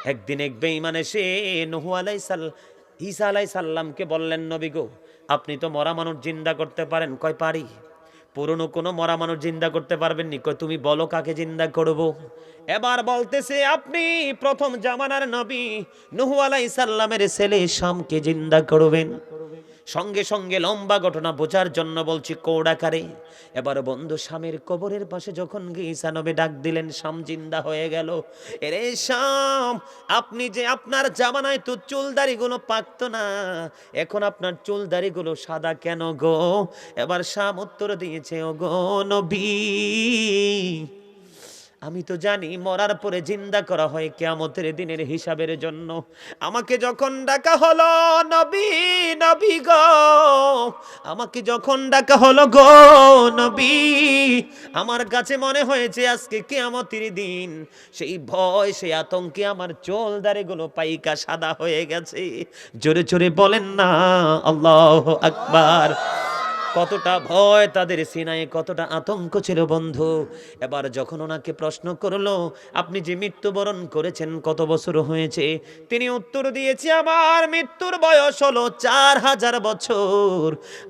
একদিন এক বেঈমান এসে ঈসা আলাইহিস সালামকে বললেন, নবী গো, আপনি তো মরা মানুষ জিন্দা করতে পারেন। কয় পারি। পুরনো কোনো মরা মানুষ জিন্দা করতে পারবেন নি? কয় তুমি বলো কাকে জিন্দা করব। এবার বলতেছে, আপনি প্রথম জামানার নবী নূহ আলাইহিস সালামের ছেলে শামকে জিন্দা করবেন। সঙ্গে সঙ্গে লম্বা ঘটনা বোঝার জন্য বলছি কোডাকারে। এবার বন্ধু শামের কবরের পাশে যখন ঈসা নবী ডাক দিলেন, শাম জিন্দা হয়ে গেল। এরে শাম, আপনি যে আপনার জামানায় তো চুলদাড়িগুলো পাকতো না, এখন আপনার চুলদাড়িগুলো সাদা কেন গো? এবার শাম উত্তর দিয়েছে, ও গো নবী, আমি তো জানি মরার পরে জিন্দা করা হয় কিয়ামতের দিনের হিসাবের জন্য। আমাকে যখন ডাকা হলো নবী, নবী গো, আমাকে যখন ডাকা হলো গো নবী, আমার কাছে মনে হয়েছে আজকে কিয়ামতের দিন। সেই ভয়, সেই আতঙ্কে আমার চুল দাড়িগুলো পাইকা সাদা হয়ে গেছে। জোরে জোরে বলেন না আল্লাহু আকবার। কতটা ভয় তাদের সিনায়, কতটা আতঙ্ক ছিল বন্ধু। এবার যখন ওনাকে প্রশ্ন করলো, আপনি যে মৃত্যুবরণ করেছেন কত বছর হয়েছে? তিনি উত্তর দিয়েছে, আমার মৃত্যুর বয়স হলো 4000 বছর।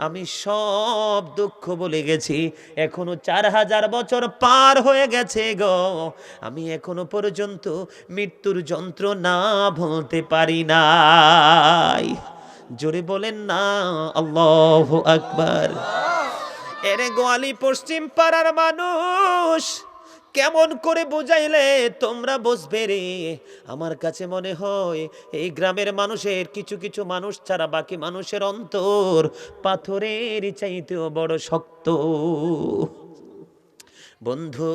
আমি সব দুঃখ বলে গেছি, এখনো 4000 বছর পার হয়ে গেছে গো। আমি এখনো পর্যন্ত মৃত্যুর যন্ত্রণা ভুলতে পারি নাই। জোরে বলেন না আল্লাহু আকবার। এরে গোয়ালি পশ্চিম পাড়ার মানুষ, কেমন করে বুঝাইলে তোমরা বুঝবে রে? আমার কাছে মনে হয় এই গ্রামের মানুষের কিছু কিছু মানুষ ছাড়া বাকি মানুষের অন্তর পাথরের চাইতেও বড় শক্ত। বন্ধু,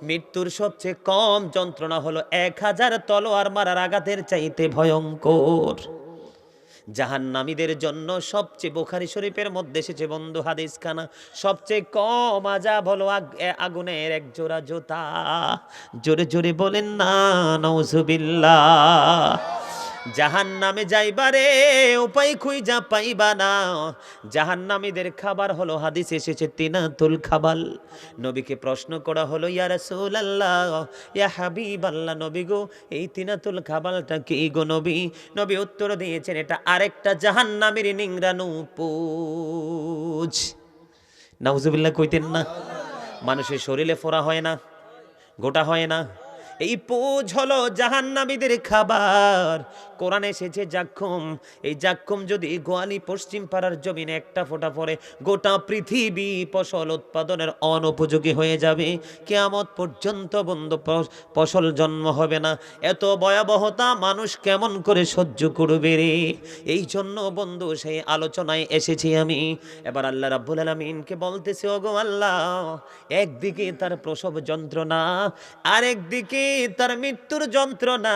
মৃত্যুর সবচেয়ে কম যন্ত্রণা হলো 1000 তলোয়ার মারার আঘাতের চাইতে ভয়ঙ্কর। জাহান্নামীদের জন্য সবচেয়ে, বুখারী শরীফের মধ্যে এসেছে বন্ধু হাদিস খানা, সবচেয়ে কম আযাব হলো আগুনের এক জোড়া জুতা। জোরে জোরে বলেন না নাউজুবিল্লাহ। জাহান্নামে যাইবারে উপায় খুঁজা পাইবা না। জাহান্নামীদের খাবার হলো, হাদিসে এসেছে, তিনাতুল খাবাল। নবীকে প্রশ্ন করা হলো, ইয়া রাসূলুল্লাহ, ইয়া হাবিবাল্লাহ, নবী গো, এই তিনাতুল খাবালটা কি গো নবী? নবী উত্তর দিয়েছেন, এটা আরেকটা জাহান্নামীর নিংড়ানো পুঁজ। নাউজুবিল্লাহ কইতেন না? মানুষের শরীরে ফোড়া হয় না, গোটা হয় না, এই পুঁজ হলো জাহান্নামীদের খাবার। কোরআনে এসেছে জাক্কুম, এই জাক্কুম যদি গোয়ালি পশ্চিম পাড়ার জমিনে একটা ফোঁটা পড়ে, গোটা পৃথিবী ফসল উৎপাদনের অনুপযোগী হয়ে যাবে। কিয়ামত পর্যন্ত বন্ধু ফসল জন্ম হবে না। এত ভয়াবহতা মানুষ কেমন করে সহ্য করবে রে? এই জন্য বন্ধু সেই আলোচনায় এসেছি আমি। এবার আল্লাহ রাব্বুল আলামিনকে বলতেছে, ওগো আল্লাহ, একদিকে তার প্রসব যন্ত্রণা, আরেকদিকে তার মৃত্যুর যন্ত্রণা,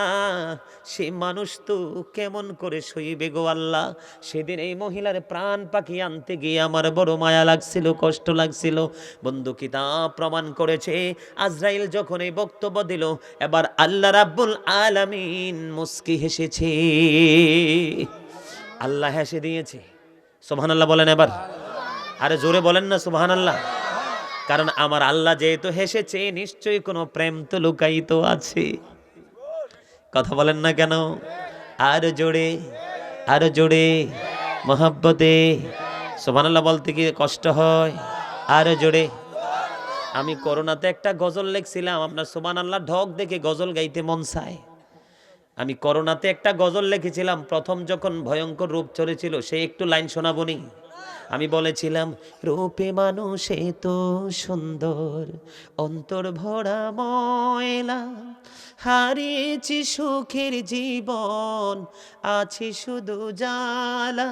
সে মানুষ তো কেমন করে সইবে গো আল্লাহ? সেদিন এই মহিলার প্রাণ পাখি আনতে গিয়ে আমার বড় মায়া লাগছিল, কষ্ট লাগছিল। বন্ধু কিতাব প্রমাণ করেছে, আজরাইল যখন এই বক্তব্য দিল, এবার আল্লাহ রাব্বুল আলামিন মুস্কি হেসেছে। আল্লাহ হেসে দিয়েছে। সুবহানাল্লাহ বলেন এবার, আরে জোরে বলেন না সুবহানাল্লাহ। কারণ আমার আল্লাহ যেহেতু হেসেছে, নিশ্চয়ই কোনো প্রেম তো লুকায়িত আছে। কথা বলেন না কেন? আর জোরে, আর জোরে, মহাব্বতে সুবহানাল্লাহ বলতে কি কষ্ট হয়? আর জোরে। আমি করোনাতে একটা গজল লিখছিলাম, আপনার সুবহানাল্লাহ ঢক দেখে গজল গাইতে মন চায়। আমি করোনাতে একটা গজল লিখেছিলাম, প্রথম যখন ভয়ঙ্কর রূপ চলেছিল, সেই একটু লাইন শোনাবনি। আমি বলেছিলাম, রূপে মানুষে তো সুন্দর, অন্তর ভরা ময়লা, হারিয়েছি সুখের জীবন, আছে শুধু জ্বালা।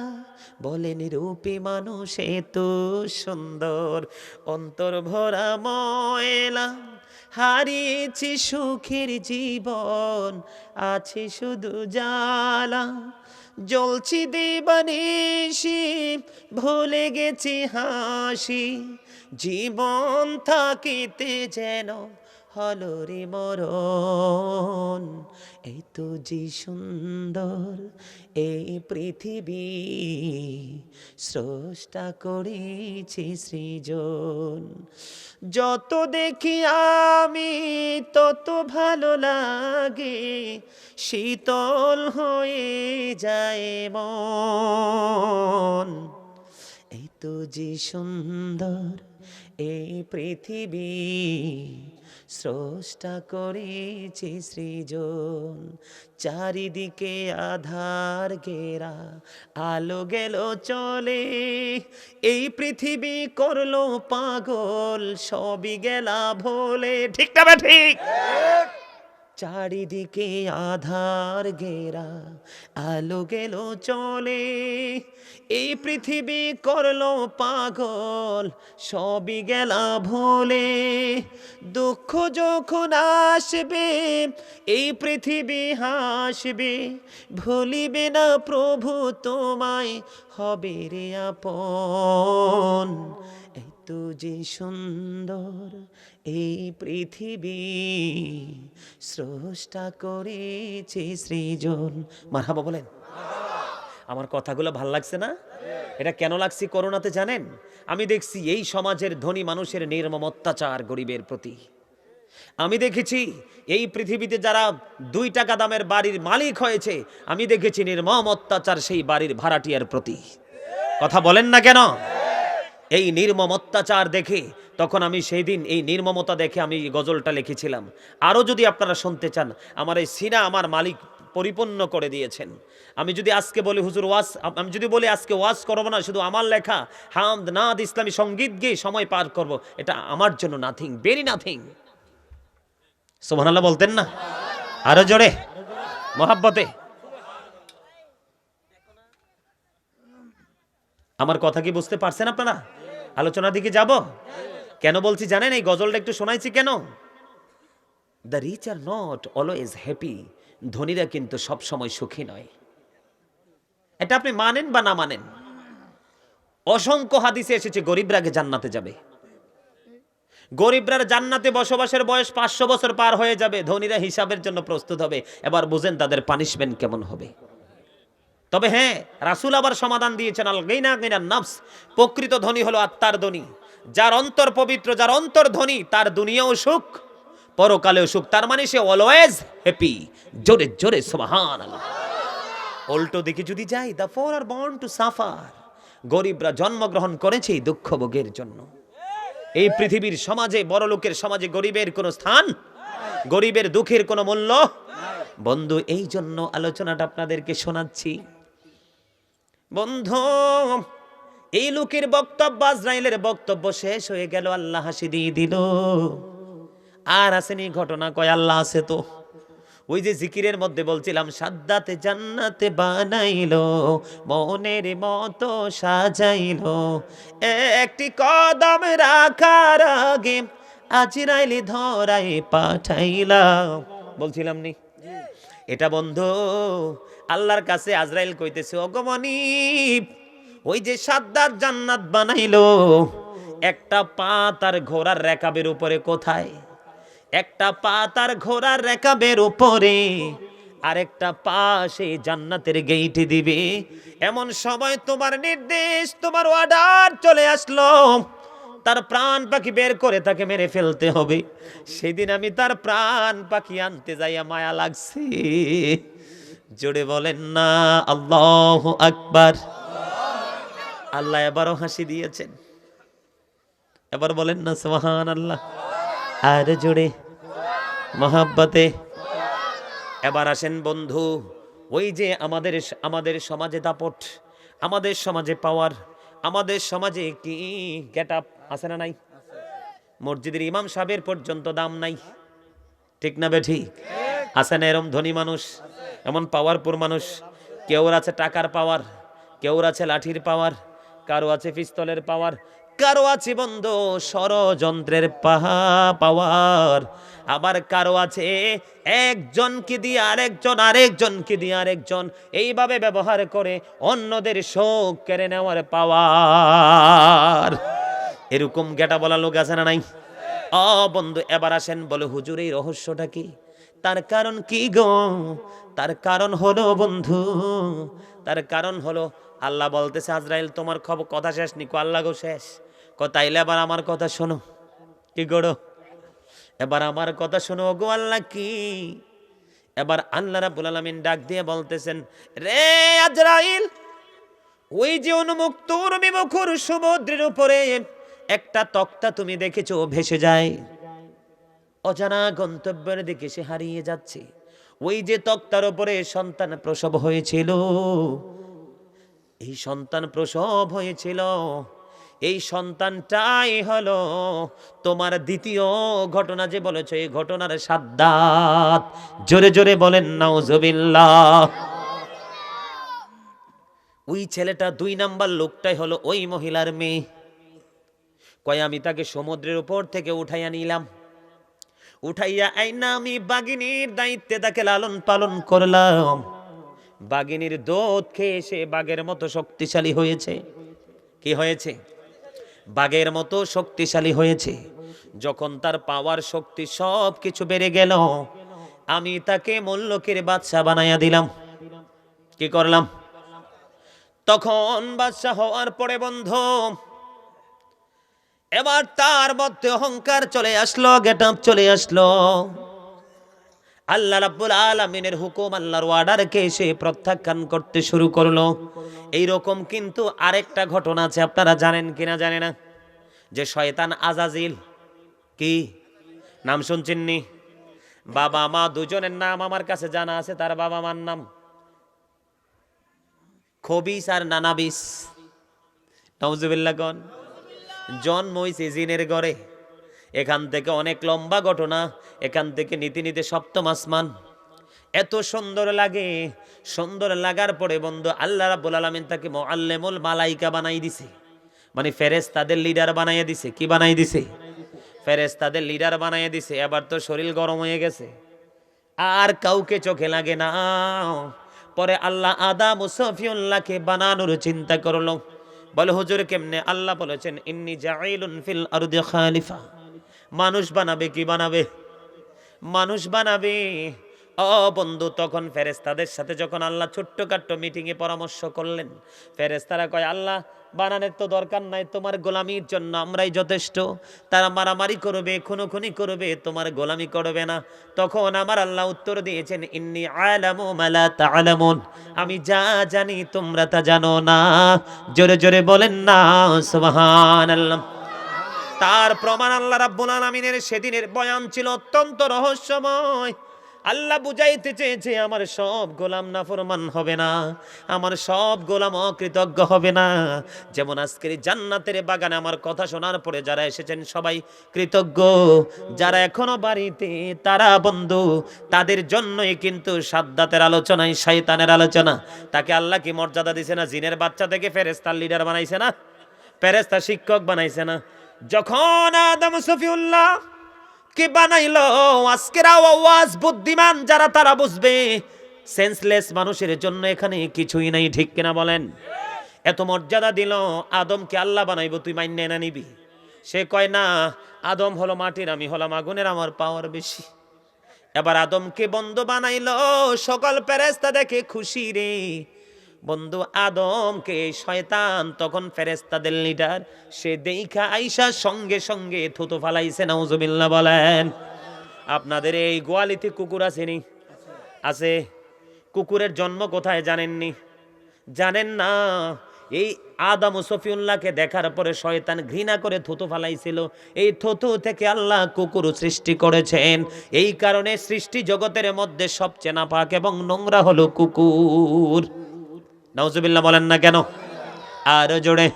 বলেন, রূপে মানুষে তো সুন্দর, অন্তর ভরা ময়লা, হারিয়েছি সুখের জীবন, আছে শুধু জ্বালা। জ্বলছি দিবানিশি, ভুলে গেছি হাসি, জীবন থাকিতে যেন হলো রে মরণ। এই তো যে সুন্দর এই পৃথিবী, স্রষ্টা করেছে সৃজন। যত দেখি আমি তত ভালো লাগে, শীতল হয়ে যায় মন। এই তো যে সুন্দর এই পৃথিবী, স্রষ্টা করেছে সৃজন। চারিদিকে আধার ঘেরা, আলো গেল চলে, এই পৃথিবী করলো পাগল, সবই গেলা ভোলে। ঠিক না ঠিক? চারিদিকে আধার ঘেরা, আলো গেল চলে, এই পৃথিবী করলো পাগল, সবই গেলা ভোলে। দুঃখ যখন আসবে এই পৃথিবী হাসবে, ভুলিবে না প্রভু তোমায়, হবে রে আপন। এই তো যে সুন্দর এই পৃথিবী, স্রষ্টা করেছে সৃজন। মারহাবা বলেন। আমার কথাগুলো ভাল লাগছে না? এটা কেন লাগছে করোনাতে জানেন? আমি দেখছি এই সমাজের ধনী মানুষের নির্মম অত্যাচার গরিবের প্রতি। আমি দেখেছি এই পৃথিবীতে যারা 2 টাকা দামের বাড়ির মালিক হয়েছে, আমি দেখেছি নির্মম অত্যাচার সেই বাড়ির ভাড়াটিয়ার প্রতি। কথা বলেন না কেন? এই নির্মম অত্যাচার দেখে তখন আমি সেই দিন এই নির্মমতা দেখে আমি গজলটা লিখেছিলাম। আরও যদি আপনারা শুনতে চান, আমার এই সিনা আমার মালিক পরিপূর্ণ করে দিয়েছেন। আমি যদি আজকে বলি হুজুর ওয়াজ, আমি যদি বলি আজকে ওয়াজ করবো না, শুধু আমার লেখা হামদ নাদ ইসলামী সঙ্গীত গেয়ে সময় পার করব, এটা আমার জন্য নাথিং, ভেরি নাথিং। সুবহানাল্লাহ বলতেন না? আরো জোরে মহাব্বতে। আমার কথা কি বুঝতে পারছেন আপনারা? আলোচনার দিকে যাব। কেন বলছি জানেন? এই গজলটা একটু শোনাইছি কেন? The rich are not always happy, ধনীরা কিন্তু সব সময় সুখী নয়। এটা আপনি মানেন বা না মানেন, অসংখ্য হাদিসে এসেছে গরিবরা আগে জান্নাতে যাবে। গরিবরা জান্নাতে বসবাসের বয়স 500 বছর পার হয়ে যাবে, ধনীরা হিসাবের জন্য প্রস্তুত হবে। এবার বুঝেন তাদের পানিশমেন্ট কেমন হবে। তবে হ্যাঁ, রাসূল আবার সমাধান দিয়েছেন, আল গিনা গিনান নাফস, প্রকৃত ধনী হলো আত্মার ধনী। যার অন্তর পবিত্র, যার অন্তর ধনী, তার দুনিয়াও সুখ, পরকালেও সুখ। তার মানে সে অলওয়েজ হ্যাপি। জোরে জোরে সুবহানাল্লাহ। উল্টো দিকে যদি যাই, the poor are born to suffer, গরিবরা জন্মগ্রহণ করেছে এই দুঃখ ভোগের জন্য। এই পৃথিবীর সমাজে, বড় লোকের সমাজে গরিবের কোনো স্থান, গরিবের দুঃখের কোনো মূল্য। বন্ধু, এই জন্য আলোচনাটা আপনাদেরকে শোনাচ্ছি। বন্ধু, এই লোকের বক্তব্য, আজরাইলের বক্তব্য শেষ হয়ে গেল, আল্লাহ হাসি দিয়ে দিল। আর আসেনি ঘটনা, কয় আল্লাহ আছে তো। ওই যে জিকিরের মধ্যে বলছিলাম, সাদ্দাতে জান্নাতে বানাইলো, মনের মতো সাজাইলো, একটি কদম রাখার আগে আজরাইল ধরায় পাঠাইলাম। বলছিলাম নি এটা? বন্ধু, আল্লাহর কাছে আজরাইল কইতেছে, ওগো মনিব, ওই যে সাদ্দাত জান্নাত বানাইলো, একটা পা তার ঘোড়ার রেকাবের উপরে কোথায়? একটা পা তার ঘোড়ার রেকাবের উপরে, আরেকটা পা সেই জান্নাতের গেইটে দিবে। এমন সময় তোমার নির্দেশ, তোমার অর্ডার চলে আসলো, তার প্রাণ পাখি বের করে তাকে মেরে ফেলতে হবে। সেদিন আমি তার প্রাণ পাখি আনতে যাইয়া মায়া লাগছে। জোরে বলেন না আল্লাহু আকবার। আল্লাহ এবারও হাসি দিয়েছেন, এবার বলেন না সুবহানাল্লাহ। আর জোরে মহাব্বতে। এবার আসেন বন্ধু, ওই যে আমাদের সমাজে দাপট, আমাদের সমাজে পাওয়ার, আমাদের সমাজে কি গেট আপ আছে না নাই? মসজিদের ইমাম সাহেবের পর্যন্ত দাম নাই, ঠিক না বে ঠিক? আছে না এরম ধনী মানুষ, এমন পাওয়ারফুল মানুষ? কেউ আছে টাকার পাওয়ার, কেউ আছে লাঠির পাওয়ার, কারো আছে পিস্তলের পাওয়ার, কারো আছে বন্ধু ষড়যন্ত্রের পাওয়ার, আবার কারো আছে একজনকে দিয়ে আরেকজন, আরেকজনকে দিয়ে আরেকজন, এইভাবে ব্যবহার করে অন্যদের শোক কেড়ে নেওয়ার পাওয়ার। এরকম গেটা বলা লোক আছে না নাই? ও বন্ধু এবার আসেন, বলে হুজুর এই রহস্যটা কি? তার কারণ কি গো? তার কারণ হলো বন্ধু, তার কারণ হলো আল্লাহ বলতেছে আজরাইল তোমার খবর কথা শেষ নি? আল্লাহ গো শেষ। তাইলে এবার আমার কথা শোনো। কি করো? এবার আমার কথা শোনো গো আল্লাহ। কি? এবার আল্লাহ রাব্বুল আলামিন ডাক দিয়ে বলতেছেন, রে আজরাইল, ওই যে উন্মুক্ত উর্মিমুখর সমুদ্রের উপরে একটা তক্তা তুমি দেখেছো ভেসে যায়, অজানা গন্তব্যের দিকে সে হারিয়ে যাচ্ছে। ওই যে তক্তার উপরে সন্তান প্রসব হয়েছিল, এই সন্তান প্রসব হয়েছিল, এই সন্তানটাই হলো তোমার দ্বিতীয় ঘটনা যে বলেছো, এই ঘটনার সাদ্দাত। জোরে জোরে বলেন নাউজুবিল্লাহ। ওই ছেলেটা 2 নাম্বার লোকটাই হলো ওই মহিলার মেয়ে। কয় আমি তাকে সমুদ্রের উপর থেকে উঠাইয়া নিলাম, উঠাইয়া আইনা আমি বাগিনীর দায়িত্বে তাকে লালন পালন করলাম। বাগিনীর দুধ খেয়ে সে বাঘের মতো শক্তিশালী হয়েছে। কি হয়েছে? বাঘের মতো শক্তিশালী হয়েছে। যখন তার পাওয়ার শক্তি সব কিছু বেড়ে গেল, আমি তাকে মুল্লকের বাদশা বানাইয়া দিলাম। কি করলাম? তখন বাদশা হওয়ার পরে বন্ধু এবার তার মধ্যে অহংকার চলে আসলো, গেটআপ চলে আসলো। আল্লাহ রাব্বুল আলামিনের হুকুম, আল্লাহর অর্ডারকে সে প্রত্যাখ্যান করতে শুরু করলো। এইরকম কিন্তু আরেকটা ঘটনা আছে, আপনারা জানেন কিনা জানে না, যে শয়তান আজাজিল, কি নাম শুনছেননি? বাবা মা দুজনের নাম আমার কাছে জানা আছে। তার বাবা মার নাম খবিস আর নানাবিস। নাউজুবিল্লাহ কোন? জন্ম হইছে জিনের ঘরে। এখান থেকে অনেক লম্বা ঘটনা, এখান থেকে নীতি নীতি সপ্তম আসমান। এত সুন্দর লাগে, সুন্দর লাগার পরে বন্ধু আল্লাহ রাব্বুল আলামিন তাকে মুআল্লিমুল মালাইকা বানাই দিছে, মানে ফেরেশতাদের লিডার বানাইয়া দিছে। কি বানাই দিছে? ফেরেশতাদের লিডার বানাইয়া দিছে। এবার তো শরীর গরম হয়ে গেছে, আর কাউকে চোখে লাগে না। পরে আল্লাহ আদম ও সফিউল্লাহকে বানানোর চিন্তা করলো। বলে হুজুর কেমনে? আল্লাহ বলেছেন ইন্নী জাইলুন ফিল আরদি খালিফা। মানুষ বানাবে। কি বানাবে? মানুষ বানাবে। ও বন্ধু তখন ফেরেশতাদের সাথে যখন আল্লাহ ছোট্টখাট্ট মিটিংয়ে পরামর্শ করলেন, ফেরেশতারা কয় আল্লাহ বানানোর তো দরকার নাই, তোমার গোলামির জন্য আমরাই যথেষ্ট। তারা মারামারি করবে, খুনোখুনি করবে, তোমার গোলামি করবে না। তখন আমার আল্লাহ উত্তর দিয়েছেন ইন্নী আলামু মা লা তা'লামুন, আমি যা জানি তোমরা তা জানো না। জোরে জোরে বলেন না সুবহানাল্লাহ। তার প্রমাণ আল্লাহ রাব্বুল আলামিনের সেদিনের বয়ান ছিল অত্যন্ত রহস্যময়। আল্লাহ বুঝাইতে চেয়েছে আমার সব গোলাম নাফরমান হবে না, আমার সব গোলাম অকৃতজ্ঞ হবে না। যেমন আজকের জান্নাতের বাগানে আমার কথা শোনার পরে যারা এসেছেন সবাই কৃতজ্ঞ, যারা এখনো বাড়িতে তারা বন্ধু তাদের জন্যই কিন্তু সাদ্দাতের আলোচনায় শয়তানের আলোচনা। তাকে আল্লাহ কি মর্যাদা দিছে না? জিনের বাচ্চা থেকে ফেরেশতার লিডার বানাইছে না? ফেরেশতা শিক্ষক বানাইছে না? যখন আদম সফিউল্লাহ কে বানাইলো, আজকের আওয়াজ বুদ্ধিমান যারা তারা বুঝবে, সেন্সলেস মানুষের জন্য এখানে কিছুই নাই। ঠিক কিনা বলেন? এত মর্যাদা দিল আদমকে আল্লাহ বানাইবো, তুই মাইনে না নিবি? সে কয় না, আদম হলো মাটির, আমি হলাম আগুনের, আমার পাওয়ার বেশি। এবার আদমকে বন্ধু বানাইলো, সকল ফেরেশতা দেখে খুশি রে। বন্ধু আদমকে শয়তান তখন ফেরেশতাদের লিডার, সে দেখা আইসা সঙ্গে সঙ্গে থুতু ফালাইছে। নাউজুবিল্লাহ বলেন। আপনাদের এই গোয়ালিতে কুকুর আসেনি? আছে। কুকুরের জন্ম কোথায় জানেননি? জানেন না? এই আদম ও সফিউল্লাহকে দেখার পরে শয়তান ঘৃণা করে থুতু ফালাইছিল। এই থুতু থেকে আল্লাহ কুকুর সৃষ্টি করেছেন। এই কারণে সৃষ্টি জগতের মধ্যে সবচেয়ে নাপাক এবং নোংরা হলো কুকুর। নাউজুবিল্লাহ বলেন না কেন? আরো জোরে।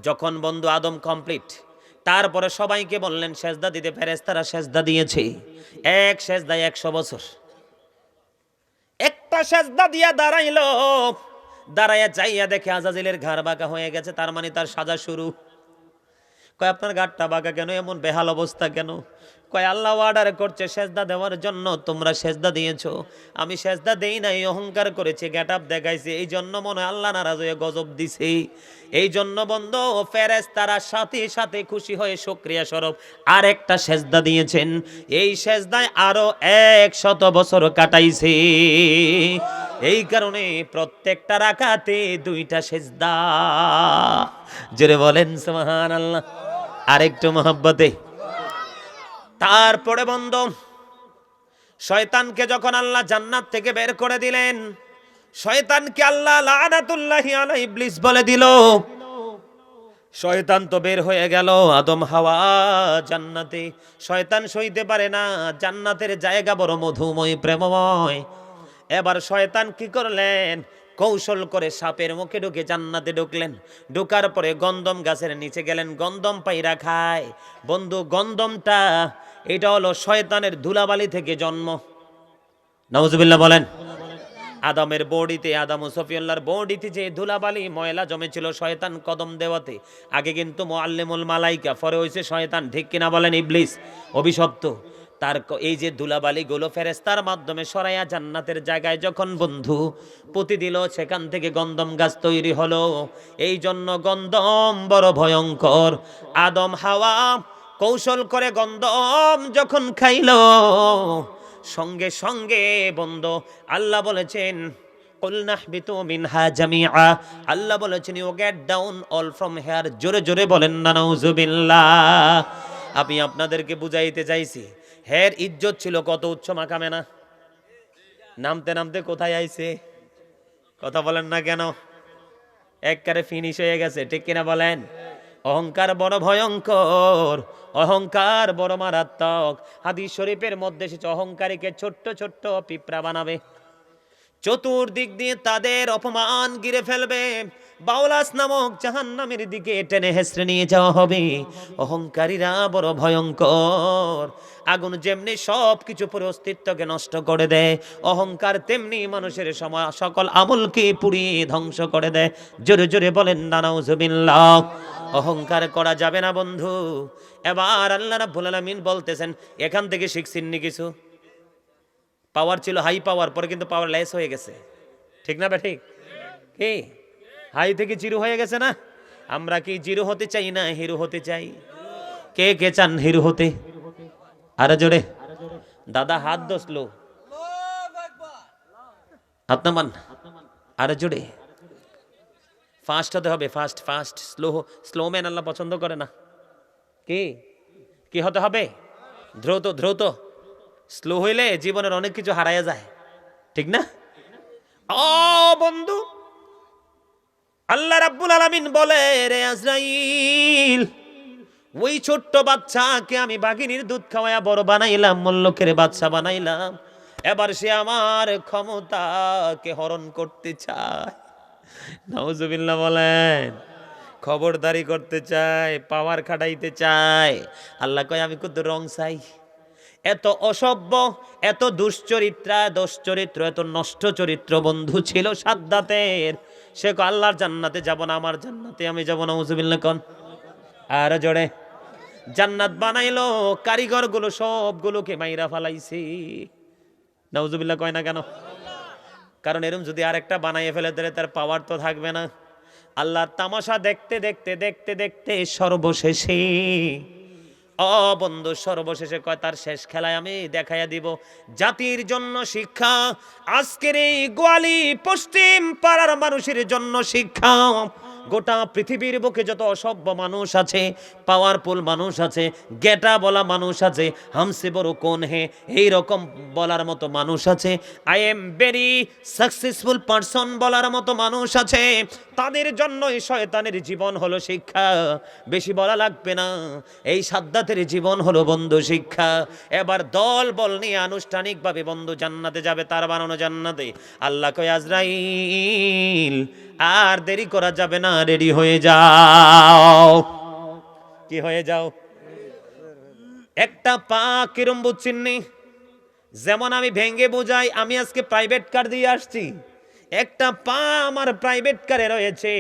যখন বন্ধু আদম কমপ্লিট, তারপরে সবাইকে বললেন সেজদা দিতে। ফেরেশতারা সেজদা দিয়েছে। এক সেজদায় 100 বছর। একটা সেজদা দিয়া দাঁড়াইলো, দাঁড়াইয়া চাইয়া দেখে আজাজিলের ঘাড় বাঁকা হয়ে গেছে, তার মানে তার সাজা শুরু। কয় আপনার গাটটা বাঁকা কেন, এমন বেহাল অবস্থা কেন? কয় আল্লাহ অর্ডার করছে সেজদা দেওয়ার জন্য, তোমরা সেজদা দিয়েছো, আমি সেজদা দেই নাই, অহংকার করেছি, গেট আপ দেখাইছি, এই জন্য মনে হয় আল্লাহ নারাজ হয়ে গজব দিছে। এই জন্য বন্ধু ফেরেশতারা সাথে সাথে খুশি হয়ে শুকরিয়া স্বরূপ আরেকটা সেজদা দিয়েছেন। এই সেজদায় আরো 100 বছর কাটাইছে। এই কারণে প্রত্যেকটা রাকাতে 2টা সেজদা। জোরে বলেন সুবহানাল্লাহ। আরেকটু মহব্বতে। তারপরে বন্ধু শয়তানকে যখন আল্লাহ জান্নাত থেকে বের করে দিলেন, শয়তানকে আল্লাহ লানাতুল্লাহি আলাইহি ইবলিস বলে দিল। শয়তান তো বের হয়ে গেল, আদম হাওয়া জান্নাতে। শয়তান সইতে পারে না, জান্নাতের জায়গা বড় মধুময় প্রেমময়। এবার শয়তান কি করলেন, কৌশল করে সাপের মুখে ঢুকে জান্নাতে ঢুকলেন। ঢুকার পরে গন্ধম গাছের নিচে গেলেন, গন্ধম পাইরা খায়। বন্ধু গন্ধমটা এটা হলো শয়তানের ধুলাবালি থেকে জন্ম। নাউজুবিল্লাহ বলেন। আদমের বডিতে, আদম ও সফিউল্লাহর বডিতে যে ধুলাবালি ময়লা জমেছিল শয়তান কদম দেওয়াতে, আগে কিন্তু মুআল্লিমুল মালাইকা, পরে হইছে শয়তান, ঠিক কিনা বলেন? ইবলিস অভিশপ্ত। তার এই যে ধুলাবালি গুলো ফেরেশতার মাধ্যমে সরাইয়া জান্নাতের জায়গায় যখন বন্ধু পুঁতি দিল, সেখান থেকে গন্ধম গাছ তৈরি হলো। এই জন্য গন্ধম বড় ভয়ঙ্কর। আদম হাওয়া কৌশল করে গন্ধম যখন খাইল, সঙ্গে সঙ্গে বন্ধু আল্লাহ বলেছেন কুলনাহবিতু মিনহা জামিআ, আল্লাহ বলেছেন you get down all from here. জোরে জোরে বলেন না নাউজুবিল্লাহ। আমি আপনাদেরকে বুঝাইতে চাইছি, হের ইজ্জত ছিল কত উচ্চ মাকামে না, নামতে নামতে কোথায় আইছে? কথা বলেন না কেন? একবারে ফিনিশ হয়ে গেছে, ঠিক কিনা বলেন? অহংকার বড় ভয়ঙ্কর, অহংকার বড় মারাত্মক। হাদিস শরীফের মধ্যে এসেছে অহংকারীকে ছোট্ট ছোট্ট পিঁপড়া বানাবে, চতুর্দিক দিয়ে তাদের অপমান গিরে ফেলবে, বাউলাস নামক জাহান্নামের দিকে টেনে হেসড়ে নিয়ে যাওয়া হবে। অহংকারীরা বড় ভয়ঙ্কর। আগুন যেমনি সব কিছু পুরো অস্তিত্বকে নষ্ট করে দেয়, অহংকার তেমনি মানুষের সকল আমলকে পুড়িয়ে ধ্বংস করে দেয়। জোরে জোরে বলেন না নাউজুবিল্লাহ। অহংকার করা যাবে না বন্ধু। এবার আল্লাহ রাব্বুল আলামিন বলতেছেন, এখান থেকে শিখছিননি কিছু? পাওয়ার ছিল হাই পাওয়ার, পরে কিন্তু পাওয়ার লেস হয়ে গেছে, ঠিক না? ঠিক কি? হাই থেকে জিরো হয়ে গেছে না? আমরা কি জিরো হতে চাই না হিরো হতে চাই? কে কে চান হিরো হতে? আরে জোরে দাদা, হাত দোসলো, হাত নামান, আরে জোরে। ফাস্ট হতে হবে, fast fast. Slow slow man Allah পছন্দ করে না। কি কি হতে হবে? দ্রুত দ্রুত। স্লো হইলে জীবনের অনেক কিছু হারাইয়া যায়, ঠিক না? ও বন্ধু, আল্লাহ রাব্বুল আলামিন বলে, রে আজরাইল, ওই ছোট্ট বাচ্চাকে আমি বাঘিনীর দুধ খাওয়াইয়া বড় বানাইলাম, মল্লকের বাচ্চা বানাইলাম। এবার সে আমার ক্ষমতাকে হরণ করতে চায়। নাউজুবিল্লাহ বলেন। খবরদারি করতে চায়, পাওয়ার খাটাইতে চায়। আল্লাহ কয় আমি কত রং চাই। এত অসভ্য, এত দুশ্চরিত্র, এত নষ্ট চরিত্র বন্ধু ছিল সাদ্দাতের। সে আল্লাহর জান্নাতে যাব না, আমার জান্নাতে আমি যাব না। নাউজুবিল্লাহ কোন আর জোরে। জান্নাত বানাইলো, কারিগর গুলো সবগুলোকে মাইরা ফালাইছি। নাউজুবিল্লাহ কয় না কেন? কারণ এরকম যদি আরেকটা বানাইয়ে ফেলে তাহলে তার পাওয়ার তো থাকবে না। আল্লাহর তামাশা দেখতে দেখতে দেখতে দেখতে সর্বশেষে, ও বন্ধু, সর্বশেষে কয় তার শেষ খেলায় আমি দেখাইয়া দিব জাতির জন্য শিক্ষা। আজকের এই গোয়ালি পশ্চিম পাড়ার মানুষের জন্য শিক্ষা। গোটা পৃথিবীর বুকে যত অসভ্য মানুষ আছে, পাওয়ারফুল মানুষ আছে, গেটা বলা মানুষ আছে, হামসে বড় কোন হে এই রকম বলার মতো মানুষ আছে, I am very successful person বলার মতো মানুষ আছে, তাদের জন্যই শয়তানের জীবন হলো শিক্ষা। বেশি বলা লাগবে না, এই সাদ্দাতের জীবন হলো বন্ধু শিক্ষা। এবার দল বল নিয়ে আনুষ্ঠানিকভাবে বন্ধু জান্নাতে যাবে, তার বানানো জান্নাতে। আল্লাহ কয় আজরাইল আর দেরি করা যাবে না, রেডি হয়ে যাও। কি হয়ে যাও? একটা পা কিরম বুঝছিননি? যেমন আমি ভেঙ্গে বুঝাই, আমি আজকে প্রাইভেট কার দিয়ে আসছি, একটা পা আমার প্রাইভেট কারে রয়েছে,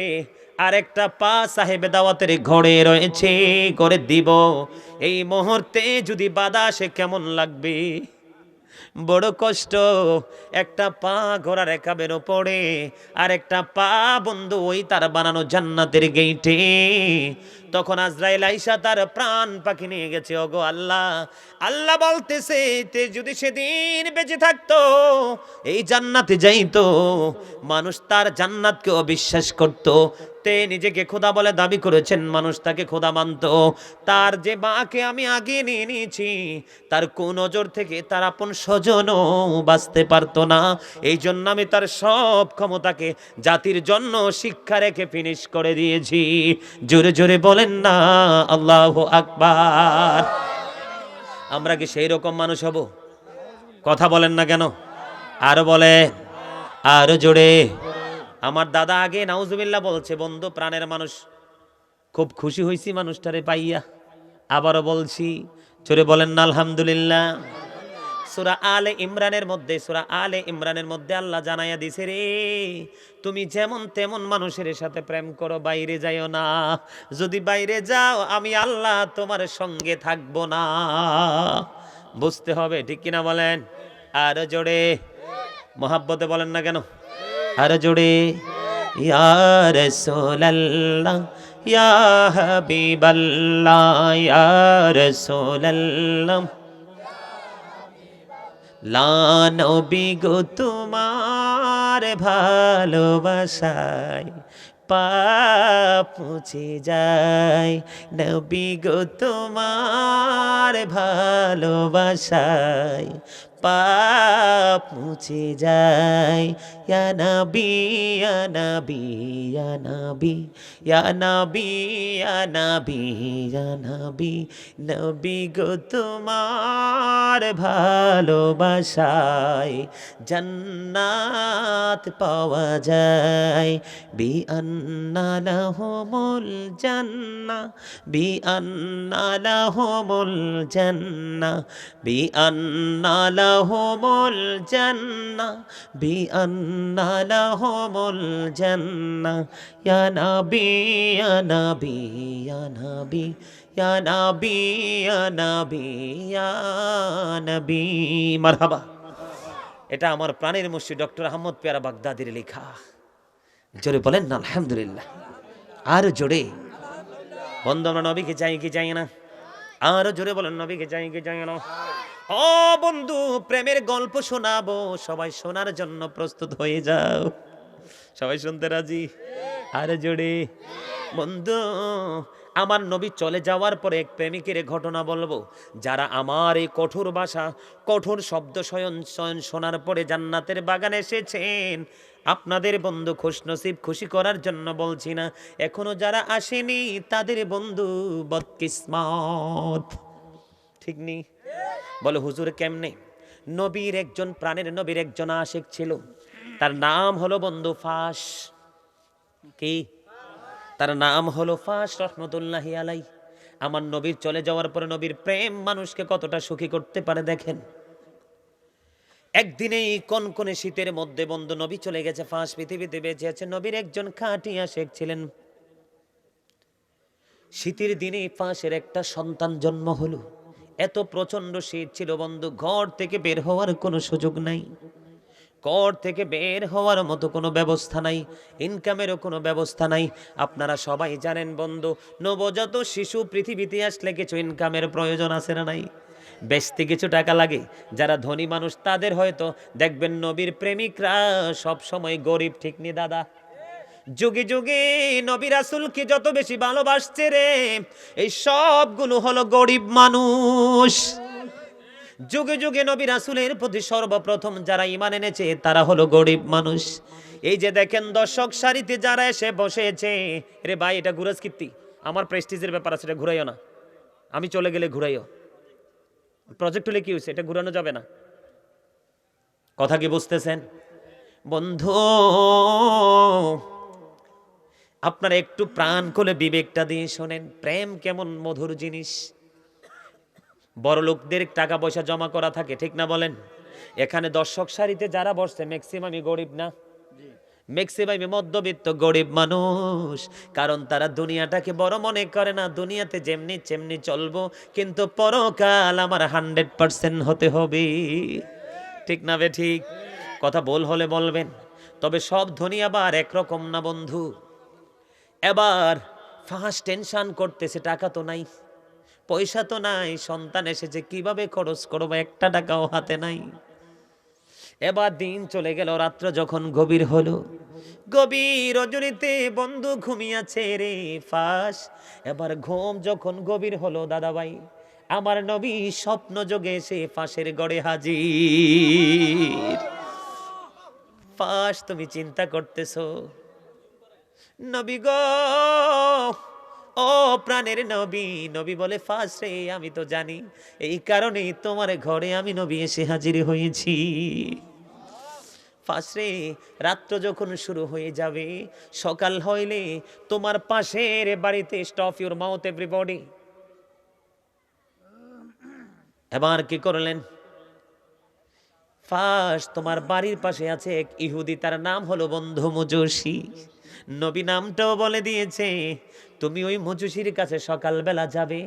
আর একটা পা সাহেবে দাওয়াতের ঘরে রয়েছে, করে দিব। এই মুহূর্তে যদি বাধা আসে কেমন লাগবে? বড় কষ্ট। একটা পা ঘোড়ার একাবের ওপরে, আর একটা পা বন্ধু ওই তার বানানো জান্নাতের গেইটে। তখন আজরাইল আইসা তার প্রাণ পাখি নিয়ে গেছে। ওগো আল্লাহ, আল্লাহ বলতেছে তে যদি সেদিন বেঁচে থাকতো, এই জান্নাতে যাইতো, মানুষ তার জান্নাতকে অবিশ্বাস করত। তে নিজেকে খোদা বলে দাবি করেছেন, মানুষ তাকে খোদা মানত। তার যে মাকে আমি আগে নিয়ে নিয়েছি, তার কোন নজর থেকে তার আপন স্বজনও বাঁচতে পারতো না। এই জন্য আমি তার সব ক্ষমতাকে জাতির জন্য শিক্ষা রেখে ফিনিশ করে দিয়েছি। জোরে জোরে বলেন না আল্লাহু আকবার। আমরা কি সেই রকম মানুষ হব? কথা বলেন না কেন? আরো বলে, আরো জোরে। আমার দাদা আগে নাউজুবিল্লাহ বলছে, বন্ধু প্রাণের মানুষ, খুব খুশি হয়েছি মানুষটারে পাইয়া। আবারও বলছি, জোরে বলেন না আলহামদুলিল্লাহ। সূরা আলে ইমরানের মধ্যে আল্লাহ জানাইয়া দিছে, রে তুমি যেমন তেমন মানুষের সাথে প্রেম করো, বাইরে যাইও না। যদি বাইরে যাও আমি আল্লাহ তোমার সঙ্গে থাকবো না। বুঝতে হবে, ঠিক কিনা বলেন? আর জোরে মোহাব্বতে বলেন না কেন? আর জোরে, ইয়া রাসূলুল্লাহ ইয়া হাবিবাল্লাহ ইয়া রাসূলুল্লাহ, লা নবী গো তোমার ভালোবাসায় পাপ মুছে যায়। নবী গো তোমার ভালোবাসায় পাপ মুছে যায়। ইয়া নবী ইয়া নবী ইয়া নবী ইয়া নবী ইয়া নবী ইয়া নবী, নবী গো তোমার ভালোবাসায় জান্নাত পাওয়া যায়। বিআন্না লাহুমুল জান্নাহ বিআন্না লাহুমুল জান্নাহ বিআন্না লাহুমুল জান্নাহ বিআন্না লাহুমুল জান্নাহ। ইয়া নবী ইয়া নবী ইয়া নবী ইয়া নবী ইয়া নবী ইয়া নবী। মারহাবা। এটা আমার প্রাণের মুর্শিদ ডক্টর আহমদ পেয়ারা বাগদাদির লেখা। জোরে বলেন না আলহামদুলিল্লাহ। আর জোরে বন্ধু, আমরা নবীকে চাই কি চাই না? আরো জোরে বলেন, নবীকে চাই কি চাই না? ও বন্ধু, প্রেমের গল্প শোনাবো, সবাই শোনার জন্য প্রস্তুত হয়ে যাও। সবাই শুনতে রাজি? আরে জোরে বন্ধু, আমার নবী চলে যাওয়ার পরে এক প্রেমিকের ঘটনা বলবো। যারা আমার এই কঠোর ভাষা, কঠোর শব্দ শয়ন শোনার পরে জান্নাতের বাগানে এসেছেন, আপনাদের বন্ধু খুশনসিব, খুশি করার জন্য বলছি না। এখনো যারা আসেনি তাদের বন্ধু বদকিসমত। ঠিক নেই? বলে হুজুর কেমনে? নবীর একজন, প্রাণের নবীর একজন আশিক ছিল, তার নাম হলো বন্ধু ফাঁস। কি? তার নাম হলো ফাঁস রহমতুল্লাহি আলাই। আমার নবীর চলে যাওয়ার পরে নবীর প্রেম মানুষকে কতটা সুখী করতে পারে দেখেন। একদিনে কনকনে শীতের মধ্যে বন্ধু নবী চলে গেছে, ফাঁস পৃথিবীতে বেঁচে আছে। নবীর একজন খাঁটি আশিক ছিলেন। শীতের দিনে ফাঁসের একটা সন্তান জন্ম হলো। এত প্রচন্ড শীত ছিল বন্ধু, ঘর থেকে বের হওয়ার কোনো সুযোগ নাই, ঘর থেকে বের হওয়ার মতো কোনো ব্যবস্থা নাই, ইনকামেরও কোনো ব্যবস্থা নাই। আপনারা সবাই জানেন বন্ধু, নবজাত শিশু পৃথিবীতে আসলে কিছু ইনকামের প্রয়োজন আছে না নাই? বেচতে কিছু টাকা লাগে। যারা ধনী মানুষ তাদের হয়তো দেখবেন নবীর প্রেমিকরা সব সময় গরিব, ঠিক নি দাদা? যুগে যুগে নবী রাসূলকে যত বেশি ভালোবাসছে রে, এই সবগুলো হলো গরিব মানুষ। যুগে যুগে নবী রাসূলের প্রতি সর্বপ্রথম যারা ঈমান এনেছে তারা হলো গরিব মানুষ। এই যে দেখেন দর্শক সারিতে যারা এসে বসেছে, রে ভাই এটা ঘুরাস কীর্তি, আমার প্রেস্টিজের ব্যাপার আছে, এটা ঘুরাইও না, আমি চলে গেলে ঘুরাইও। প্রজেক্ট হলে কি হয়েছে, এটা ঘুরানো যাবে না। কথা কি বুঝতেছেন বন্ধু? আপনারা একটু প্রাণ খুলে বিবেকটা দিয়ে শোনেন, প্রেম কেমন মধুর জিনিস। বড় লোকদের টাকা পয়সা জমা করা থাকে, ঠিক না বলেন? এখানে দর্শক সারিতে যারা বসছে ম্যাক্সিমামই গরিব না? ম্যাক্সিমাম মধ্যবিত্ত গরিব মানুষ, কারণ তারা দুনিয়াটাকে বড় মনে করে না। দুনিয়াতে যেমনি চেমনি চলবো, কিন্তু পরকাল আমার 100% হতে হবে। ঠিক না বে ঠিক? কথা বল হলে বলবেন। তবে সব ধনী আবার একরকম না বন্ধু। এবার ফার্স্ট টেনশন করতেছে, টাকা তো নাই, পয়সা তো নাই, সন্তান এসেছে, কিভাবে খরচ করবো, একটা টাকাও হাতে নাই। এবার দিন চলে গেল, রাত্র যখন গভীর হলো, গভীর রজনীতে বন্ধু ঘুমিয়েছে রে ফাঁস। এবার ঘুম যখন গভীর হলো দাদাভাই, আমার নবী স্বপ্ন যোগে এসে ফাঁসের গড়ে হাজির। ফাঁস, তুমি চিন্তা করতেছো নবী গো, ও প্রাণের নবী। নবী বলে, ফাঁস রে, আমি তো জানি, এই কারণেই তোমার ঘরে আমি নবী এসে হাজির হয়েছি। ফাঁস রে, রাত্র যখন শুরু হয়ে যাবে, সকাল হইলে তোমার পাশের বাড়িতে, স্টপ ইউর মাউথ এভরিবডি। এবার কি করলেন? ফার্স্ট তোমার বাড়ির পাশে আছে এক ইহুদি, তার নাম হলো বন্ধু মজুসি। নবী নামটাও বলে দিয়েছে, তুমি ওই মজুসির কাছে সকালবেলা যাবে,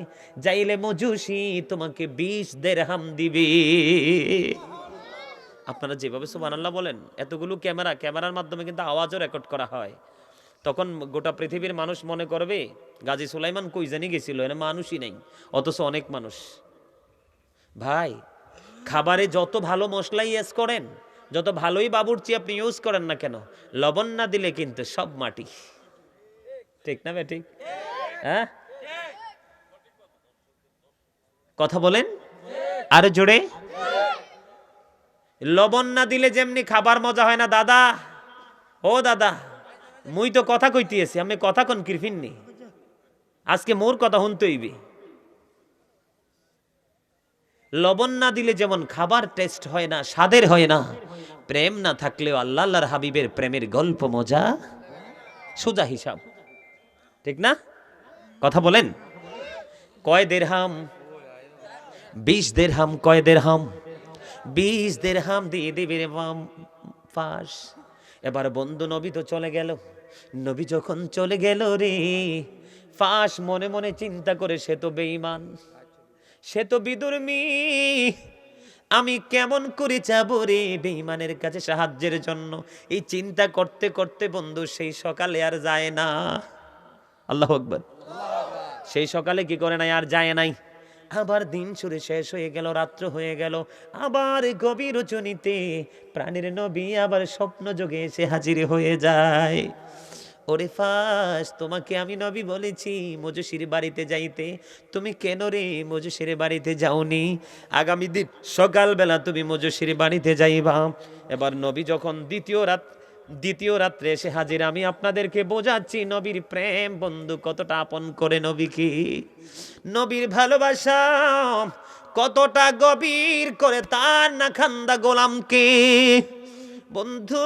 যাইলে মজুসি তোমাকে 20 দিরহাম দিবে। আপনারা যেভাবে সুবহানাল্লাহ বলেন, এতগুলো ক্যামেরার মাধ্যমে কিন্তু আওয়াজও রেকর্ড করা হয়, তখন গোটা পৃথিবীর মানুষ মনে করবে গাজী সুলাইমান কই জানি গেছিল, এর মানুষই নেই, অথচ অনেক মানুষ। ভাই, খাবারে যত ভালো মশলাই ইউজ করেন, যত ভালোই বাবুর্চি আপনি ইউজ করেন না কেন, লবণ না দিলে কিন্তু সব মাটি। ঠিক না বে ঠিক? হ্যাঁ, কথা বলেন আরো জোরে। লবণ না দিলে যেমনি খাবার মজা হয় না দাদা, ও দাদা, মুই তো কথা কইতেছি, আমি কথা কোন কিরফিননি, আজকে মোর কথা শুনতে হইবে। লবণ না দিলে যেমন খাবার টেস্ট হয় না, স্বাদের হয় না, প্রেম না থাকলেও আল্লাহর হাবিবের প্রেমের গল্প মজা, সোজা হিসাব। ঠিক না? কথা বলেন। কয় দিরহাম? 20 দিরহাম। কয় দিরহাম? 20 দিরহাম দিয়ে দিবি রে ফাঁস। এবার বন্ধু নবী তো চলে গেল। নবী যখন চলে গেল রে ফাঁস মনে মনে চিন্তা করে, সে তো বেঈমান, সে তো বিধর্মী, আমি কেমন করে যাব রে বেঈমানের কাছে সাহায্যের জন্য। এই চিন্তা করতে করতে বন্ধু সেই সকালে আর যায় না। আল্লাহু আকবার। সেই সকালে কি করে নাই, আর যায় নাই। আবার দিন শুরু শেষ হয়ে গেল, রাত্র হয়ে গেল, আবার গভীর রজনীতে প্রাণের নবী আবার স্বপ্ন যোগে এসে হাজির হয়ে যায়। ওরে ফাঁস, তোমাকে আমি নবী বলেছি মজুসির বাড়িতে যাইতে, তুমি কেন রে মজুসির বাড়িতে যাওনি? আগামী দিন সকালবেলা তুমি মজুসির বাড়িতে যাইবা। এবার নবী যখন দ্বিতীয় রাত্রে এসে হাজির, আমি আপনাদেরকে বোঝাচ্ছি নবীর প্রেম বন্ধু কতটা আপন করে নবীকে, নবীর ভালোবাসা কতটা গভীর করে তার না খান্দা গোলামকে। বন্ধু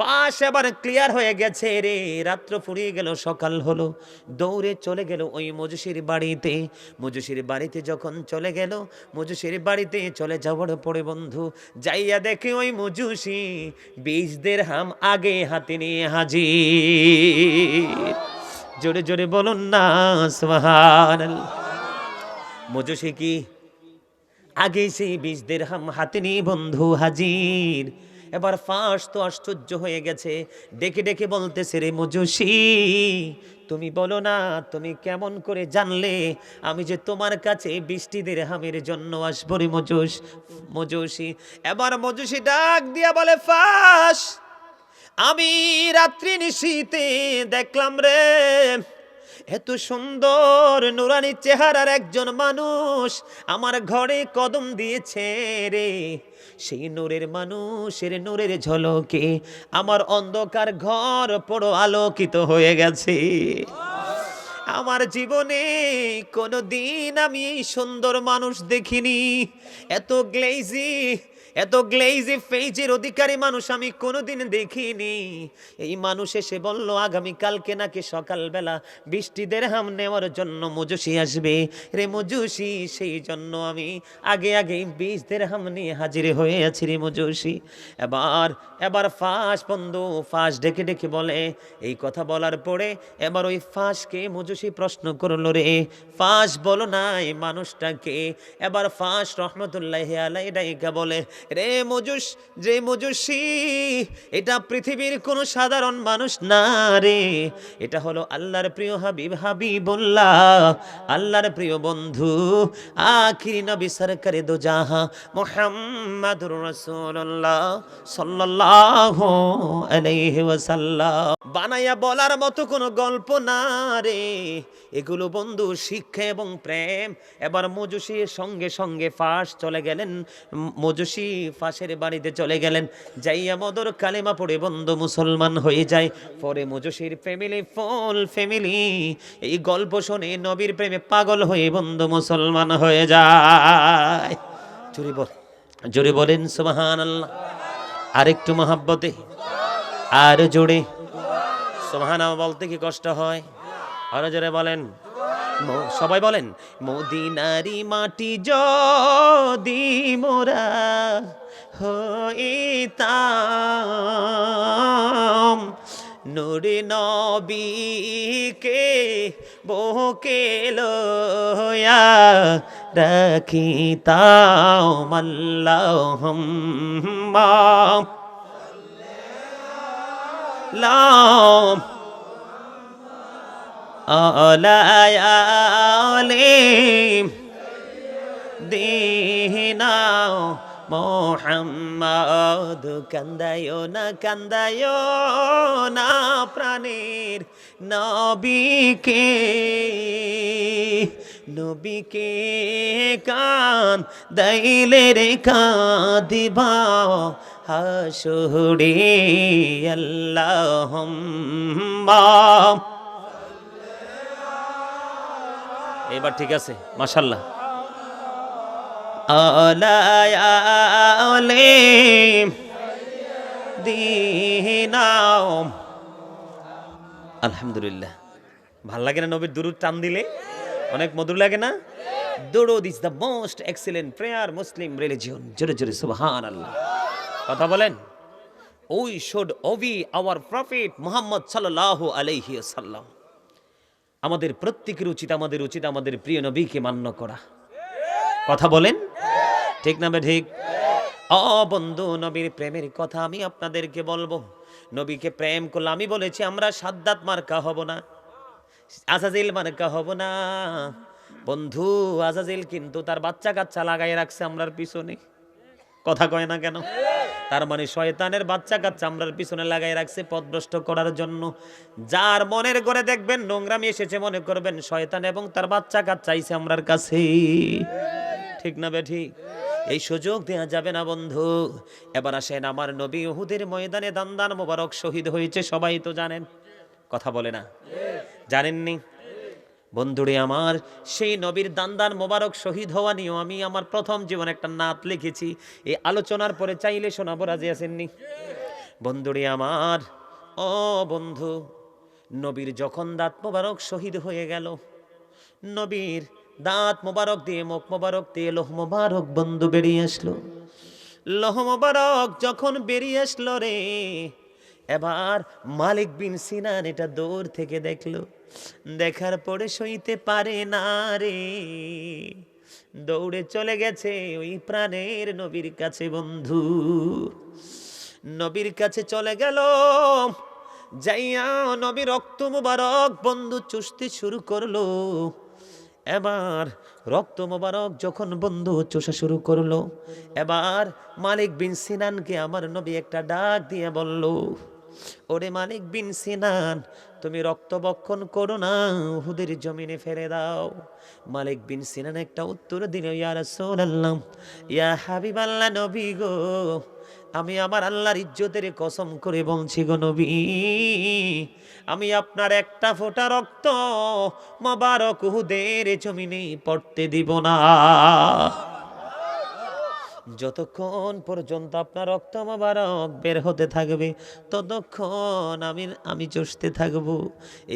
পাশ এবার ক্লিয়ার হয়ে গেছে রে, রাত্র ফুরিয়ে গেল, সকাল হলো, দৌড়ে চলে গেল ওই মজুসির বাড়িতে। মজুসির বাড়িতে যখন চলে গেল, মজুসির বাড়িতে চলে যাওয়ার পরে বন্ধু যাইয়া দেখে ওই মজুসি 20 দিরহাম আগে হাতে নিয়ে হাজির। জোরে জোরে বলুন না সুবহানাল্লাহ। মজুসি কি আগে সেই 20 দিরহাম হাতে নিয়ে বন্ধু হাজির। এবার ফাঁস তো আশ্চর্য হয়ে গেছে, ডেকে ডেকে বলতেছে, রে মজুসি, তুমি বলো না, তুমি কেমন করে জানলে আমি যে তোমার কাছে 20 দিরহামের জন্য আসবো রে মজুসি। এবার মজুসি ডাক দিয়া বলে, ফাঁস, আমি রাত্রি নিশীতে দেখলাম রে এত সুন্দর নুরানি চেহারার একজন মানুষ আমার ঘরে কদম দিয়েছে রে। সেই নূরের মানুষের নূরের ঝলকে আমার অন্ধকার ঘর পুরো আলোকিত হয়ে গেছে। আমার জীবনে কোনো দিন আমি এই সুন্দর মানুষ দেখিনি, এত গ্লেজি, এত গ্লেজি ফেজের অধিকারী মানুষ আমি কোনোদিন দেখিনি। এই মানুষ এসে বলল আগামী কালকে নাকি সকালবেলা 20টি দিরহাম নেওয়ার জন্য মজুসি আসবে। রে মজুসি, সেই জন্য আমি আগে আগে 20 দিরহাম নিয়ে হাজির হয়ে আছি রে মজুসি। এবার ফাঁস বন্ধু ফাঁস ডেকে ডেকে বলে। এই কথা বলার পরে এবার ওই ফাঁসকে মজুসি প্রশ্ন করলো, রে ফাঁস বলো না এই মানুষটাকে। এবার ফাঁস রহমতুল্লাহি আলাইহি ডাইকা বলে, রে মজুসি, এটা পৃথিবীর কোনো সাধারণ মানুষ না রে, এটা হলো আল্লাহর প্রিয় হাবিবুল্লাহ, আল্লাহর প্রিয় বন্ধু, আখিরি নবী সরকারে দো জাহাঁ মুহাম্মাদুর রাসূলুল্লাহ সাল্লাল্লাহু আলাইহি ওয়াসাল্লাম। বানায়া বলার মতো কোনো গল্প না রে, এগুলো বন্ধু শিক্ষা এবং প্রেম। এবার মজুসির সঙ্গে সঙ্গে ফাঁস চলে গেলেন, মজুসি ফাঁসের বাড়িতে চলে গেলেন, যাইয়া মদর কালেমা পড়ে বন্ধু মুসলমান হয়ে যায়। পরে মজুসির ফুল ফ্যামিলি এই গল্প শুনে নবীর প্রেমে পাগল হয়ে বন্ধু মুসলমান হয়ে যায়। জোরে বলেন সুবহানাল্লাহ। আরেকটু মহাব্বতে, আর জোরে সুবহানাল্লাহ বলতে কি কষ্ট হয়? আরো জোরে বলেন, সবাই বলেন, মদিনারি মাটি যদি মোরা হইতাম, নূরে নবীকে বুকে লইয়া রাখিতাম, আল্লাহুম্মা লাম আলায়ালিম দিনা মোহাম্মদ। কান্দায়ো না প্রাণের নবীকে কান দাইলে রে কাঁদিবা হাসুরে, আল্লাহুম্মা। এবার ঠিক আছে মাশাআল্লাহ। আলায়ালিম দিনাও। আলহামদুলিল্লাহ, ভাল লাগে না নবীর দুরূদ টান দিলে? অনেক মধুর লাগে না? দুরূদ is the most excellent prayer Muslim religion. জোরে জোরে সুবহানাল্লাহ কথা বলেন। We should obey our prophet Muhammad সাল্লাল্লাহু আলাইহি ওয়াসাল্লাম। আমাদের প্রত্যেকের উচিত আমাদের প্রিয় নবীকে মান্য করা। কথা বলেন ঠিক না ঠিক? বন্ধু, নবীর প্রেমের কথা আমি আপনাদেরকে বলবো। নবীকে প্রেম করলে আমি বলেছি আমরা সাদ্দাত মার্কা হব না, আজাজিল মার্কা হব না। বন্ধু, আজাজিল কিন্তু তার বাচ্চা কাচ্চা লাগাই রাখছে আমরার পিছনে। কথা কয় না কেন? তার মানে শয়তানের বাচ্চা কাচ্চা আমরার পিছনে লাগাই রাখছে পথভ্রষ্ট করার জন্য। যার মনের করে দেখবেন নোংরামি এসেছে, মনে করবেন শয়তান এবং তার বাচ্চা কাচ্চা আইছে আমরার কাছে। ঠিক না ঠিক? এই সুযোগ দেয়া যাবে না বন্ধু। এবার আসেন, আমার নবী উহুদের ময়দানে দান্দান মোবারক শহীদ হয়েছে, সবাই তো জানেন। কথা বলে না? জানেননি? বন্ধুরে আমার, সেই নবীর দান্দান মোবারক শহীদ হওয়া নিয়েও আমি আমার প্রথম জীবনে একটা নাত লিখেছি। এই আলোচনার পরে চাইলে শোনাবো, রাজি আছেননি? বন্ধুরে আমার, বন্ধু, নবীর যখন দাঁত মোবারক শহীদ হয়ে গেল, নবীর দাঁত মোবারক দিয়ে মুখ মোবারক দিয়ে লোহ মোবারক বন্ধু বেরিয়ে আসলো। লোহ মোবারক যখন বেরিয়ে আসলো রে, এবার মালিক বিন সিনান এটা দূর থেকে দেখলো। দেখার পরে সইতে পারে না রে, দৌড়ে চলে গেছে ওই প্রাণের নবীর কাছে। বন্ধু, নবীর কাছে চলে গেল, যাইয়া নবীর রক্ত মোবারক বন্ধু চুষতে শুরু করলো। এবার রক্ত মোবারক যখন বন্ধু চোষা শুরু করলো, এবার মালিক বিন সিনানকে আমার নবী একটা ডাক দিয়ে বলল, ওরে মালিক বিন সিনান, তুমি রক্ত বক্ষণ করো না, উহুদের জমিনে ফেলে দাও। মালিক বিন সিনান একটা উত্তর দিল, ইয়া রাসূলুল্লাহ, ইয়া হাবিবাল্লাহ, নবী গো, আমি আমার আল্লাহর ইজ্জতের কসম করে বলছি গো নবী, আমি আপনার একটা ফোঁটা রক্ত মোবারক উহুদের জমিনে পড়তে দিব না। যতক্ষণ পর্যন্ত আপনার রক্ত মোবারক বের হতে থাকবে ততক্ষণ আমি চষতে থাকব।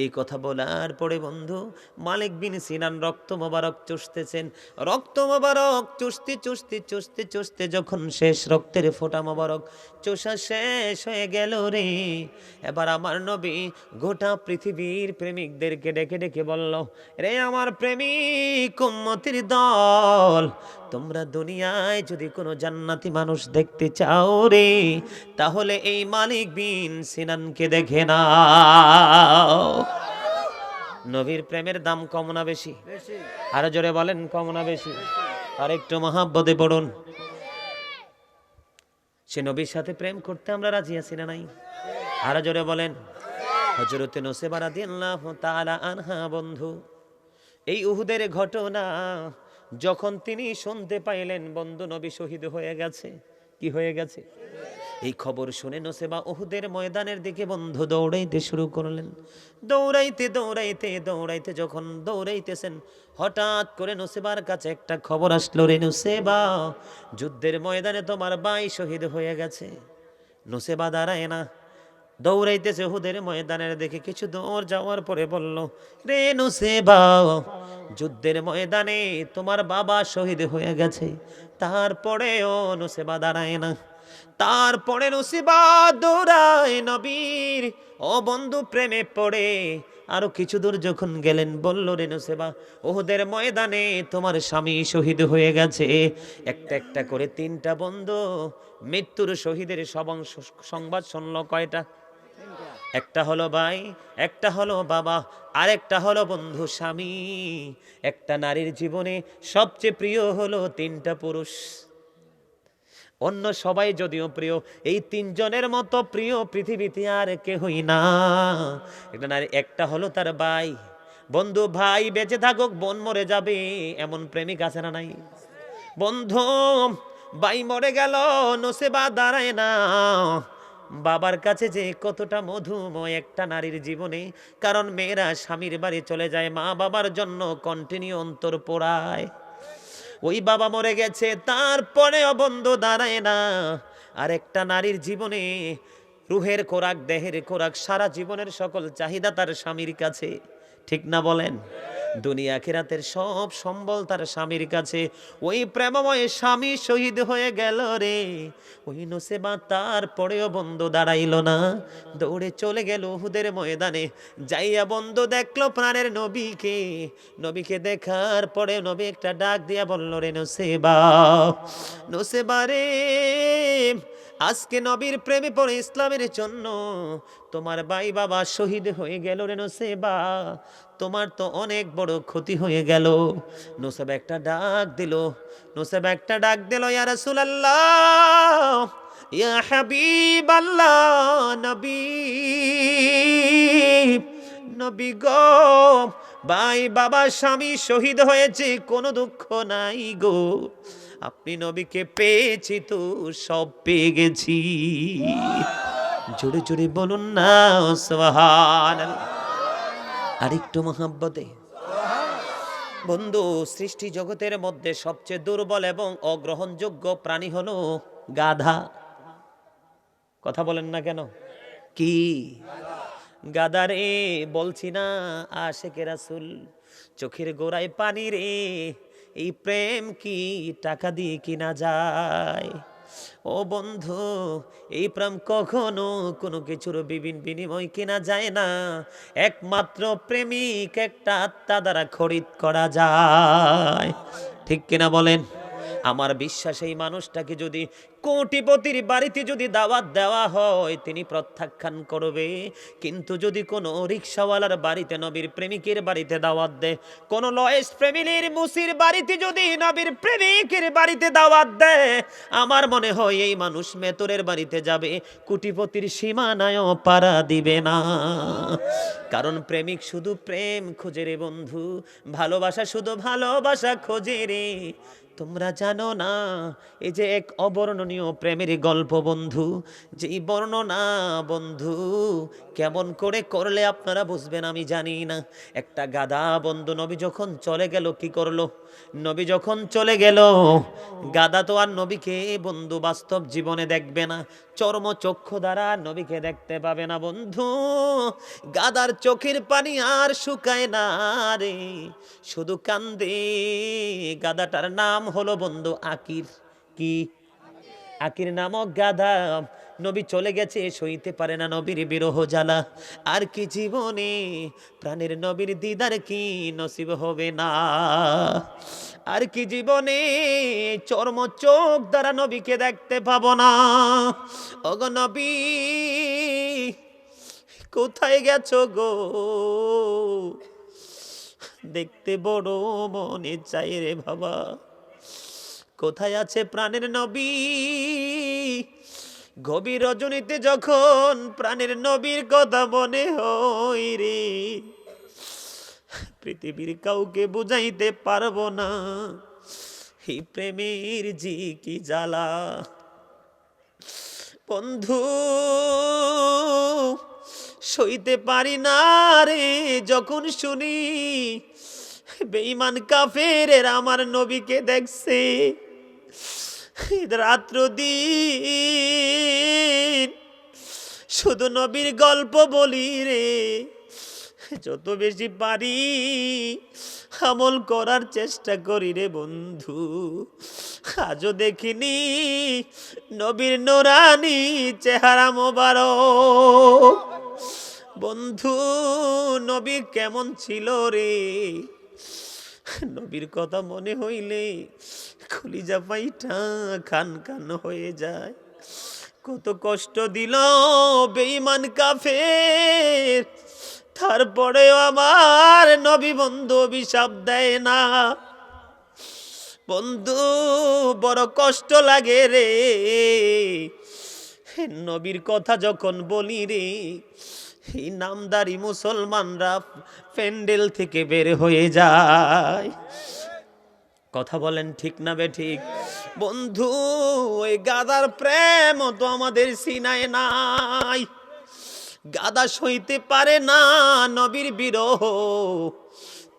এই কথা বলার পরে বন্ধু মালিক বিন সিনান রক্ত মোবারক চষতেছেন। রক্ত মোবারক চষতে চষতে চষতে চষতে যখন শেষ রক্তের ফোঁটা মোবারক চষা শেষ হয়ে গেল রে, এবার আমার নবী গোটা পৃথিবীর প্রেমিকদেরকে ডেকে ডেকে বলল, রে আমার প্রেমিক উম্মতির দল, তোমরা দুনিয়ায় যদি কোনো জান্নাতি মানুষ দেখতে চাও রে, তাহলে এই মালিক বিন সিনানকে দেখে নাও। নবীর প্রেমের দাম কম না বেশি? আরো জোরে বলেন, কম না বেশি? আর একটু মহাব্বতে পড়ুন। সে নবীর সাথে প্রেম করতে আমরা রাজি আছি না নাই? আরো জোরে বলেন। হযরতে নুসাইবা রাদিয়াল্লাহু তাআলা আনহা বন্ধু, এই উহুদের ঘটনা যখন তিনি শুনতে পাইলেন বন্ধু নবী শহীদ হয়ে গেছে, কি হয়ে গেছে, এই খবর শুনে নুসাইবা উহুদের ময়দানের দিকে বন্ধু দৌড়াইতে শুরু করলেন। দৌড়াইতে দৌড়াইতে দৌড়াইতে যখন দৌড়াইতেছেন, হঠাৎ করে নুসাইবার কাছে একটা খবর আসলো, রে নুসাইবা, যুদ্ধের ময়দানে তোমার ভাই শহীদ হয়ে গেছে। নুসাইবা দাঁড়ায় না, দৌড়াইতেছে উহুদের ময়দানের দিকে। কিছু দূর যাওয়ার পরে বলল, রে নুসাইবা, যুদ্ধের ময়দানে তোমার বাবা শহীদ হয়ে গেছে। তারপরেও নুসাইবা দাঁড়ায় না। তারপরে নুসাইবা দৌড়ায় নবীর ও বন্ধু প্রেমে পড়ে আরো কিছু দূর যখন গেলেন, বলল, রে নুসাইবা, উহুদের ময়দানে তোমার স্বামী শহীদ হয়ে গেছে। একটা একটা করে তিনটা বন্ধু মৃত্যুর শহীদের সংবাদ শুনলো। কয়টা? একটা হলো ভাই, একটা হলো বাবা, আরেকটা হলো বন্ধু স্বামী। একটা নারীর জীবনে সবচেয়ে প্রিয় হলো তিনটা পুরুষ। অন্য সবাই যদিও প্রিয়, এই তিনজনের মতো প্রিয় পৃথিবীতে আর কেহই না। একটা নারী, একটা হলো তার ভাই। বন্ধু, ভাই বেঁচে থাকুক বোন মরে যাবে, এমন প্রেমিক আছে না নাই? বন্ধু, ভাই মরে গেল, নুসাইবা দাঁড়ায় না। বাবার কাছে যে কতটা মধুময় একটা নারীর জীবনে, কারণ মেয়েরা স্বামীর বাড়ি চলে যায় মা বাবার জন্য, কন্টিনিউ অন্তর পোড়ায়। ওই বাবা মরে গেছে, তারপরেও বন্ধু দাঁড়ায় না। আর একটা নারীর জীবনে রুহের খোরাক, দেহের খোরাক, সারা জীবনের সকল চাহিদা তার স্বামীর কাছে, ঠিক না বলেন? দুনিয়া আখিরাতের সব সম্বল তার স্বামীর কাছে। ওই প্রেমময় স্বামী শহীদ হয়ে গেল রে, ওই নুসাইবা তারপরেও বন্ধু দাঁড়াইল না, দৌড়ে চলে গেল উহুদের ময়দানে। যাইয়া বন্ধু দেখলো প্রাণের নবীকে। নবীকে দেখার পরে নবী একটা ডাক দিয়া বলল, রে নুসাইবা, নুসাইবা রে, আজকে নবীর প্রেমে পড়ে ইসলামের জন্য তোমার ভাই বাবা শহীদ হয়ে গেল রে নুসাইবা, তোমার তো অনেক বড় ক্ষতি হয়ে গেল। নুসাইবা একটা ডাক দিল, নুসাইবা একটা ডাক দিল, ইয়া রাসূলুল্লাহ, ইয়া হাবিবাল্লাহ, নবী, নবী গো, ভাই বাবা স্বামী শহীদ হয়েছে, কোনো দুঃখ নাই গো, আপনি নবীকে পেয়েছি তো সব পেয়ে গেছি। জোরে জোরে বলুন না সুবহানাল্লাহ। আরেকটু মহাব্বতে। বন্ধু, সৃষ্টি জগতের মধ্যে সবচেয়ে দুর্বল এবং অগ্রহণযোগ্য প্রাণী হলো গাধা। কথা বলেন না কেন? কি গাধা রে? বলছি না আশিকে রাসূল, চোখের গোড়ায় পানি রে, এই প্রেম কি টাকা দিয়ে কিনা যায়? ও বন্ধু, এই প্রেম কখনো কোনো কিছুর বিনিময় কিনা যায় না। একমাত্র প্রেমিক একটা আত্মা দ্বারা খরিদ করা যায়, ঠিক কিনা বলেন? আমার বিশ্বাস, এই মানুষটাকে যদি কোটিপতির বাড়িতে যদি দাওয়াত দেওয়া হয় তিনি প্রত্যাখ্যান করবে, কিন্তু যদি কোনো রিকশাওয়ালার বাড়িতে নবীর প্রেমিকের বাড়িতে দাওয়াত দেয়, কোন লয়েস ফ্যামিলির মুসির বাড়িতে যদি নবীর প্রেমিকের বাড়িতে দাওয়াত দেয়, আমার মনে হয় এই মানুষ মেতরের বাড়িতে যাবে, কোটিপতির সীমানায়ও পারা দিবে না। কারণ প্রেমিক শুধু প্রেম খোঁজে রে বন্ধু, ভালোবাসা শুধু ভালোবাসা খোঁজে রে। তোমরা জানো না, এই যে এক অবর্ণনীয় অকল্পনীয় প্রেমের গল্প বন্ধু, যেই বর্ণনা বন্ধু কেমন করে করলে আপনারা বুঝবেন আমি জানি না। একটা গাধা বন্ধু নবী যখন চলে গেল কি করলো? নবী যখন চলে গেল, গাধা তো আর নবীকে বন্ধু বাস্তব জীবনে দেখবে না, চর্মচক্ষু দ্বারা নবীকে দেখতে পাবে না বন্ধু। গাধার চোখের পানি আর শুকায় না রে, শুধু কান্দে। গাধাটার নাম হলো বন্ধু আকির। কি? আকির নামক গাধা। নবী চলে গেছে, সইতে পারে না নবীর বিরহ জ্বালা। আর কি জীবনে প্রাণের নবীর দিদার কি নসিব হবে না? আর কি জীবনে চর্ম চোখ দ্বারা নবীকে দেখতে পাবো না? ওগো নবী, কোথায় গেছো গো? দেখতে বড় মনে চাই রে বাবা। কোথায় আছে প্রাণের নবী? গভীর রজনীতে যখন প্রাণের নবীর কথা মনে হয় রে, পৃথিবীর কাউকে বুঝাইতে পারবো না এই প্রেমের জি কি জ্বালা। বন্ধু সইতে পারি না রে যখন শুনি বেঈমান কাফেরের আমার নবীকে দেখছে রাত্র দিন। শুধু নবীর গল্প বলি রে, যত বেশি পারি আমল করার চেষ্টা করি রে বন্ধু। আজও দেখিনি নবীর নোরানি চেহারা মোবারক। বন্ধু নবী কেমন ছিল রে, নবীর কথা মনে হইলে কলিজা পাইটা খান খান হয়ে যায়। কত কষ্ট দিল বেঈমান কাফের, তারপরেও আমার নবী বন্ধু অভিশাপ দেয় না। বন্ধু বড় কষ্ট লাগে রে, নবীর কথা যখন বলি রে, এই নামদারি মুসলমানরা প্যান্ডেল থেকে বের হয়ে যায়। কথা বলেন ঠিক না বে ঠিক? বন্ধু ওই গাদার প্রেম তো আমাদের সিনায় নাই। গাদা সইতে পারে না নবীর বিরহ।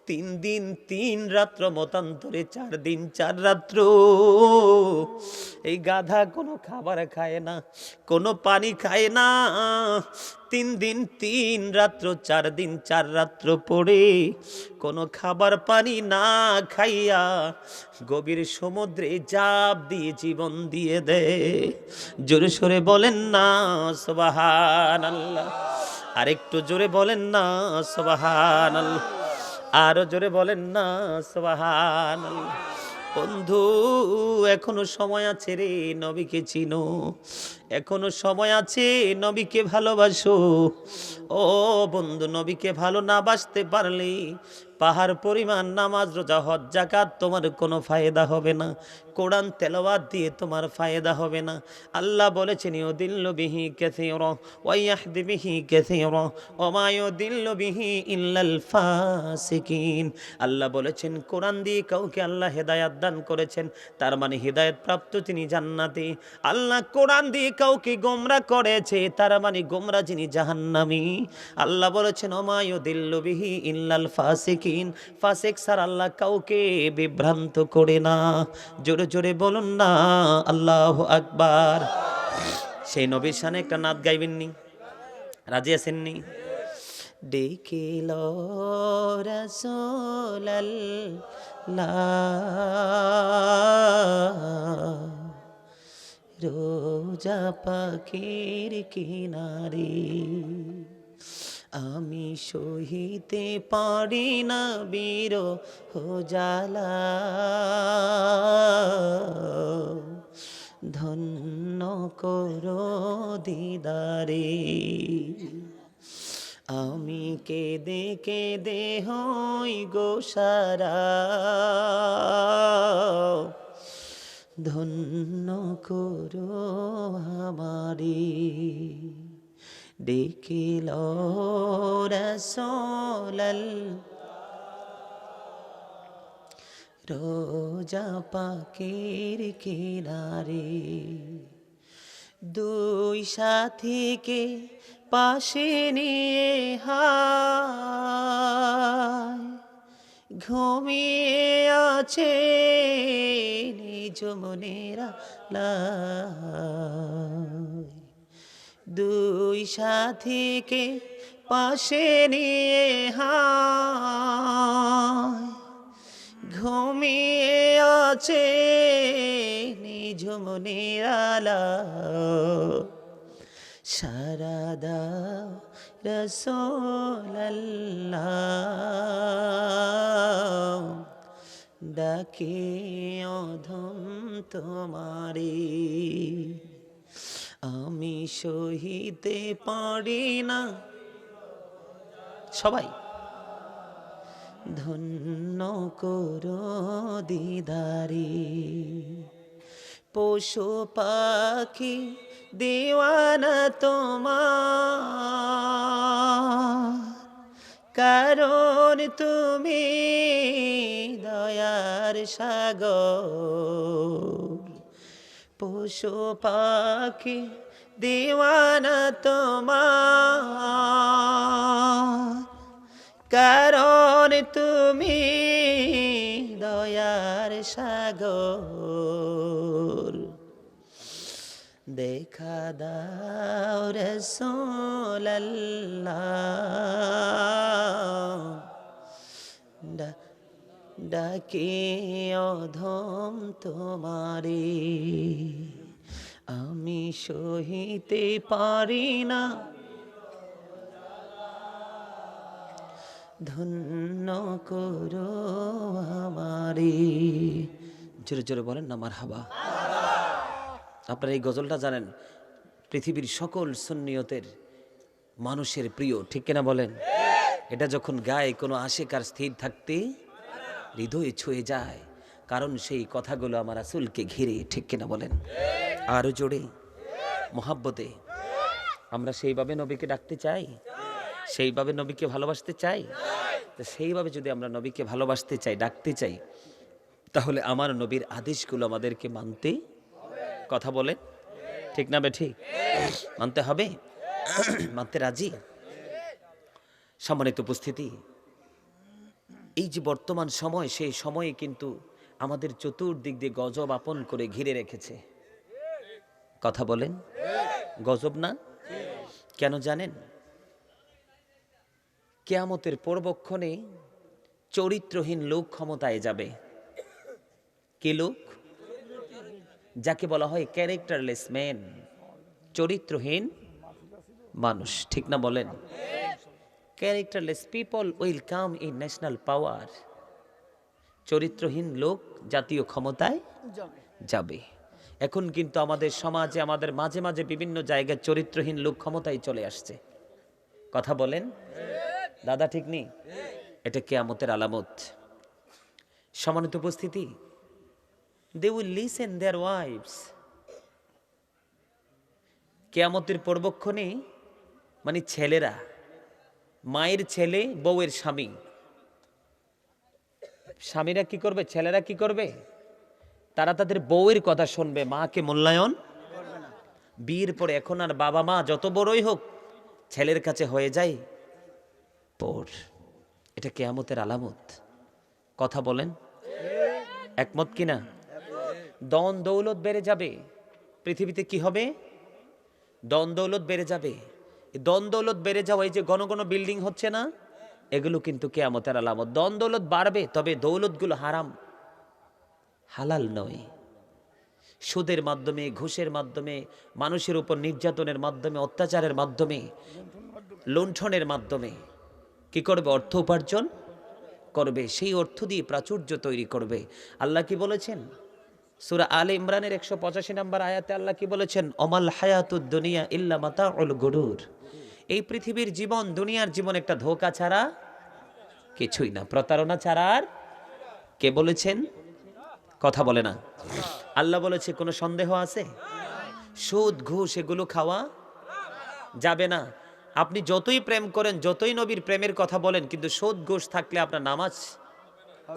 3 দিন 3 রাত্র মতান্তরে 4 দিন 4 রাত্র এই গাধা কোনো খাবার খায় না, কোনো পানি খায় না। 3 দিন 3 রাত্র 4 দিন 4 রাত্র পড়ে কোনো খাবার পানি না খাইয়া গভীর সমুদ্রে জাপ দিয়ে জীবন দিয়ে দেয়। জোরে সোরে বলেন না সুবহানাল্লাহ। আরেকটু জোরে বলেন না সুবহানাল্লাহ। আরো জোরে বলেন না সুবহানাল্লাহ। বন্ধু এখনো সময় আছে রে, নবীকে চিনো, এখনো সময় আছে, নবীকে ভালোবাসো। ও বন্ধু নবীকে ভালো না বাসতে পারলে পাহাড় পরিমাণ নামাজ রোজা হজ যাকাত তোমার কোনো ফায়দা হবে না। কোরআন তেলাওয়াত দিয়ে তোমার ফায়দা হবে না। আল্লাহ বলেছেন ইউদিল্লু বিহি কাসীরা ওয়া ইয়াহদি বিহি কাসীরা ওয়া মা ইউদিল্লু বিহি ইল্লাল ফাসিকিন। আল্লাহ বলেছেন কোরআন দিয়ে কাউকে আল্লাহ হেদায়েত দান করেছেন, তার মানে হেদায়েত প্রাপ্ত তিনি জান্নাতি। আল্লাহ কোরআন দিয়ে কাউকে গোমরা করেছে, তার মানে গোমরা যিনি জাহান্নামী। আল্লাহ বলেছেন ওয়া মা ইউদিল্লু বিহি ইল্লাল ফাসিকিন, ফাসিক ছাড়া আল্লাহ কাউকে বিভ্রান্ত করে না। জোরে জোরে বলুন না আল্লাহু আকবার। সেই নবীর শানে একটা নাত গাইবেননি? রাজি আছেননি? ডেকেল রাসূলুল্লাহ রোজা পাখির কিনারে, আমি সহিতে পারি না বিরহ জ্বালা, ধন্য করো দিদারে। আমি কেঁদে কেঁদে হই গো সারা, ধন্য করো আমারে। ডেকেল রাসূলুল্লাহ রোজা পাকের কিনারে, দুই সাথীকে পাশে নিয়ে হায় ঘুমিয়ে আছে নিজ মনের আলায়। দুই সাথীকে পাশে নিয়ে হায় ঘুমিয়ে আছে নিজ মনের আলায়। সারা দাও রাসূলুল্লাহ, ডাকে অধম তোমারে, আমি সহিতে পারি না। সবাই ধন্য করো দিদারে, পশু পাখি দিওয়ানা তোমার, কারণ তুমি দয়ার সাগর। পশু পাখি দিওয়ানা তোমার, কারণ তুমি দয়ার সাগর। দেখা দাও রাসূলুল্লাহ, ডাকে অধম তোমারে, আমি সহিতে পারি না। ধন্য করো আমারে। জোরে জোরে বলেন না মারহাবা। আপনারা এই গজলটা জানেন, পৃথিবীর সকল সুন্নিয়তের মানুষের প্রিয়, ঠিক কিনা বলেন? এটা যখন গায় কোনো আশিকার স্থির থাকতে হৃদয়ে ছুঁয়ে যায়, কারণ সেই কথাগুলো আমার রাসূলকে ঘিরে, ঠিক কিনা বলেন? আরো জোরে মোহাব্বতে আমরা সেইভাবে নবীকে ডাকতে চাই, সেইভাবে নবীকে ভালোবাসতে চাই। তো সেইভাবে যদি আমরা নবীকে ভালোবাসতে চাই, ডাকতে চাই, তাহলে আমার নবীর আদেশগুলো আমাদেরকে মানতে, কথা বলে ঠিক না ঠিক? মানতে হবে, মানতে রাজি? সম্মানিত উপস্থিতি, এই যে বর্তমান সময়, সেই সময়ে কিন্তু আমাদের চতুর্দিক দিয়ে গজব আপন করে ঘিরে রেখেছে, কথা বলেন গজব না? কেন জানেন? কিয়ামতের পূর্বক্ষণে চরিত্রহীন লোক ক্ষমতায় যাবে। কি লোক? যাকে বলা হয় ক্যারেক্টারলেস ম্যান, চরিত্রহীন মানুষ, ঠিক না বলেন? Characterless people will come in national power. চরিত্রহীন লোক জাতীয় ক্ষমতায় যাবে। এখন কিন্তু আমাদের সমাজে, আমাদের মাঝে মাঝে বিভিন্ন জায়গায় চরিত্রহীন লোক ক্ষমতায় চলে আসছে, কথা বলেন দাদা ঠিক নেই? এটা কিয়ামতের আলামত। সম্মানিত উপস্থিতি, they will listen their wives। কিয়ামতের পূর্বক্ষণে মানে ছেলেরা, মায়ের ছেলে বউয়ের স্বামী, স্বামীরা কি করবে? ছেলেরা কি করবে? তারা তাদের বউয়ের কথা শুনবে, মাকে মূল্যায়ন বিয়ের পরে। এখন আর বাবা মা যত বড়ই হোক, ছেলের কাছে হয়ে যায় পর। এটা কিয়ামতের আলামত, কথা বলেন একমত কিনা? দন দৌলত বেড়ে যাবে পৃথিবীতে। কি হবে? দন দৌলত বেড়ে যাবে। দন দৌলত বেড়ে যাওয়া, এই যে ঘন ঘন বিল্ডিং হচ্ছে না, এগুলো কিন্তু কিয়ামতের আলামত। দন দৌলত বাড়বে, তবে দৌলতগুলো হারাম, হালাল নয়। সুদের মাধ্যমে, ঘুষের মাধ্যমে, মানুষের উপর নির্যাতনের মাধ্যমে, অত্যাচারের মাধ্যমে, লুণ্ঠনের মাধ্যমে কি করবে? অর্থ উপার্জন করবে। সেই অর্থ দিয়ে প্রাচুর্য তৈরি করবে। আল্লাহ কি বলেছেন? সূরা আলে ইমরানের 185 নম্বর আয়াতে আল্লাহ কি বলেছেন? অমাল হায়াতুদ দুনিয়া ইল্লা মাতাউল গুরুর। এই পৃথিবীর জীবন, দুনিয়ার জীবন একটা ধোঁকা ছাড়া কিছুই না, প্রতারণা ছাড়া আর। কে বলেছেন? কথা বলে না। আল্লাহ বলেছে, কোনো সন্দেহ আছে? সুদ ঘুষ এগুলো খাওয়া যাবে না। আপনি যতই প্রেম করেন, যতই নবীর প্রেমের কথা বলেন, কিন্তু সুদ ঘুষ থাকলে আপনার নামাজ,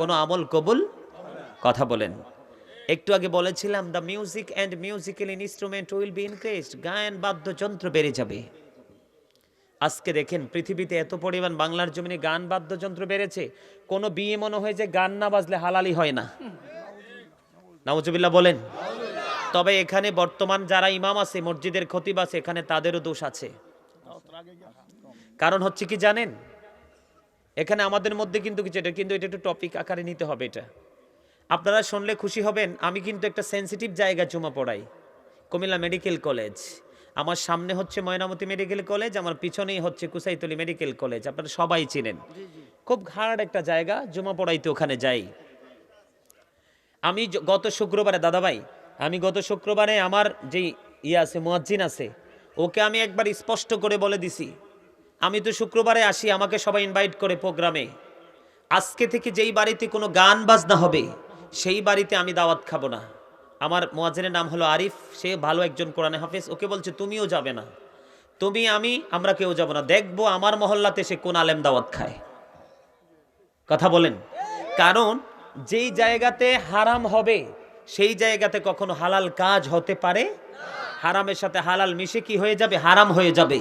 কোনো আমল কবুল কথা বলেন। একটু আগে বলেছিলাম the music and musical instrument will be increased, গায়ন বাদ্যযন্ত্র বেড়ে যাবে। আজকে দেখেন পৃথিবীতে এত পরিমাণ বাংলার জমিনে গান বাদ্যযন্ত্র বেড়েছে, কোনো বিয়ে মনে হয় যে গান না বাজলে হালালি হয় না। নাউজুবিল্লাহ বলেন। তবে এখানে বর্তমান যারা ইমাম আছে, মসজিদের খতিব আছে, এখানে তাদেরও দোষ আছে। কারণ হচ্ছে কি জানেন, এখানে আমাদের মধ্যে কিন্তু কিছু, এটা কিন্তু এটা একটু টপিক আকারে নিতে হবে। এটা আপনারা শুনলে খুশি হবেন, আমি কিন্তু একটা সেন্সিটিভ জায়গা জমা পড়াই, কুমিল্লা মেডিকেল কলেজ। আমার সামনে হচ্ছে ময়নামতি মেডিকেল কলেজ, আমার পিছনেই হচ্ছে কুসাইতলি মেডিকেল কলেজ, আপনারা সবাই চিনেন। খুব হার্ড একটা জায়গা, জমা পড়াইতে ওখানে যাই আমি। গত শুক্রবারে দাদাভাই, আমি গত শুক্রবারে আমার যে আছে মুয়াজ্জিন আছে, ওকে আমি একবার স্পষ্ট করে বলে দিছি, আমি তো শুক্রবারে আসি, আমাকে সবাই ইনভাইট করে প্রোগ্রামে, আজকে থেকে যেই বাড়িতে কোনো গান বাজনা হবে সেই বাড়িতে আমি দাওয়াত খাবো না। আমার মুয়াজ্জিনের নাম হলো আরিফ, সে ভালো একজন কোরআনে হাফেজ। ওকে বলছে তুমিও যাবে না, তুমি আমরা কেউ যাব না, দেখবো আমার মহল্লাতে সে কোন আলেম দাওয়াত খায়। কথা বলেন। কারণ যেই জায়গাতে হারাম হবে সেই জায়গাতে কখনো হালাল কাজ হতে পারে, হারামের সাথে হালাল মিশে কি হয়ে যাবে, হারাম হয়ে যাবে।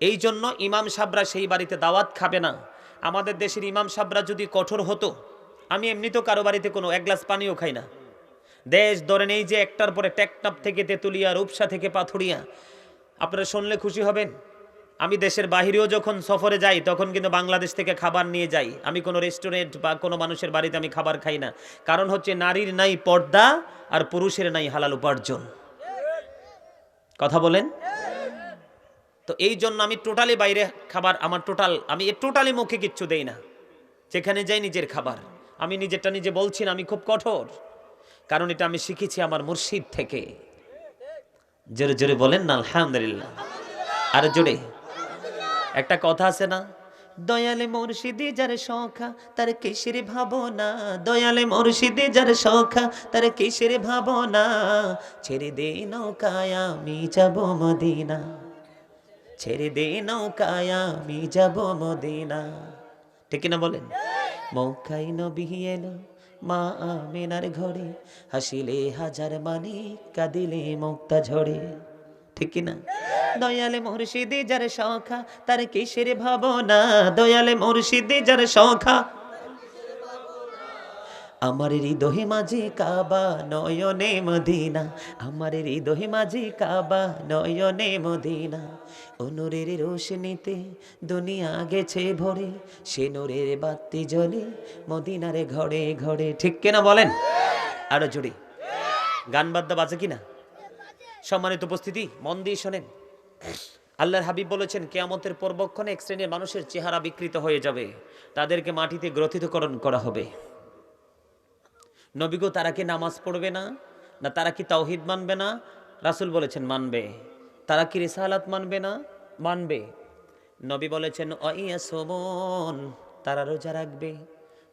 এই জন্য ইমাম সাহেবরা সেই বাড়িতে দাওয়াত খাবে না। আমাদের দেশের ইমাম সাহেবরা যদি কঠোর হতো, আমি এমনিতেও কারো বাড়িতে কোনো এক গ্লাস পানিও খাই না। দেশ ধরেন এই যে একটার পরে টেকনাফ থেকে তেতুলিয়া, রূপসা থেকে পাথুরিয়া, আপনারা শুনলে খুশি হবেন। আমি দেশের বাহিরেও যখন সফরে যাই তখন কিন্তু বাংলাদেশ থেকে খাবার নিয়ে যাই। আমি কোনো রেস্টুরেন্ট বা কোনো মানুষের বাড়িতে আমি খাবার খাই না। কারণ হচ্ছে নারীর নাই পর্দা আর পুরুষের নাই হালাল উপার্জন। কথা বলেন। তো এই জন্য আমি টোটালি বাইরে খাবার, আমার আমি টোটালি মুখে কিচ্ছু দেই না। যেখানে যাই নিজের খাবার, আমি নিজেরটা নিজে বলছি না, আমি খুব কঠোর। কারণ এটা আমি শিখেছি আমার মুর্শিদ থেকে। জোরে জোরে বলেন না আলহামদুলিল্লাহ। আর জোরে একটা কথা আছে না, দয়ালে মুর্শিদি যার সখা তার কিসের ভাবনা, দয়ালে মুর্শিদি যার সখা তার কিসের ভাবনা, ছেড়ে দে নৌকায় আমি যাব মদিনা, ছেড়ে দে নৌকায় আমি যাব মদিনা। ঠিক না বলেন। মক্কায় নবী এলো মা আমিনার ঘরে, হাসিলে হাজার মানি কাঁদিলে মুক্তা ঝরে। ঠিক না? দয়ালে মুর্শিদি যার সখা তার কিসের ভাবনা, দয়ালে মুর্শিদি যার সখা। আমার হৃদয়ে মাঝে কাবা নয়নে মদিনা, আমার হৃদয়ে মাঝে কাবা নয়নে মদিনা, ও নূরের রোশনীতে দুনিয়া গেছে ভরে, সে নূরের বাতি জ্বলে মদিনারে ঘরে ঘরে। ঠিক কিনা বলেন। আরো জোরে গান বাদ্য বাজে কিনা? সম্মানিত উপস্থিতি, মন দিয়ে শোনেন। আল্লাহর হাবিব বলেছেন কিয়ামতের পূর্বক্ষণে এক শ্রেণীর মানুষের চেহারা বিকৃত হয়ে যাবে, তাদেরকে মাটিতে গ্রথিতকরণ করা হবে। নবী গো, তারা কি নামাজ পড়বে না? না তারা কি তাওহীদ মানবে না? রাসূল বলেছেন মানবে। তারা কি রিসালাত মানবে না? মানবে। নবী বলেছেন ওয়াইয়া সুমুন, তারা রোজা রাখবে,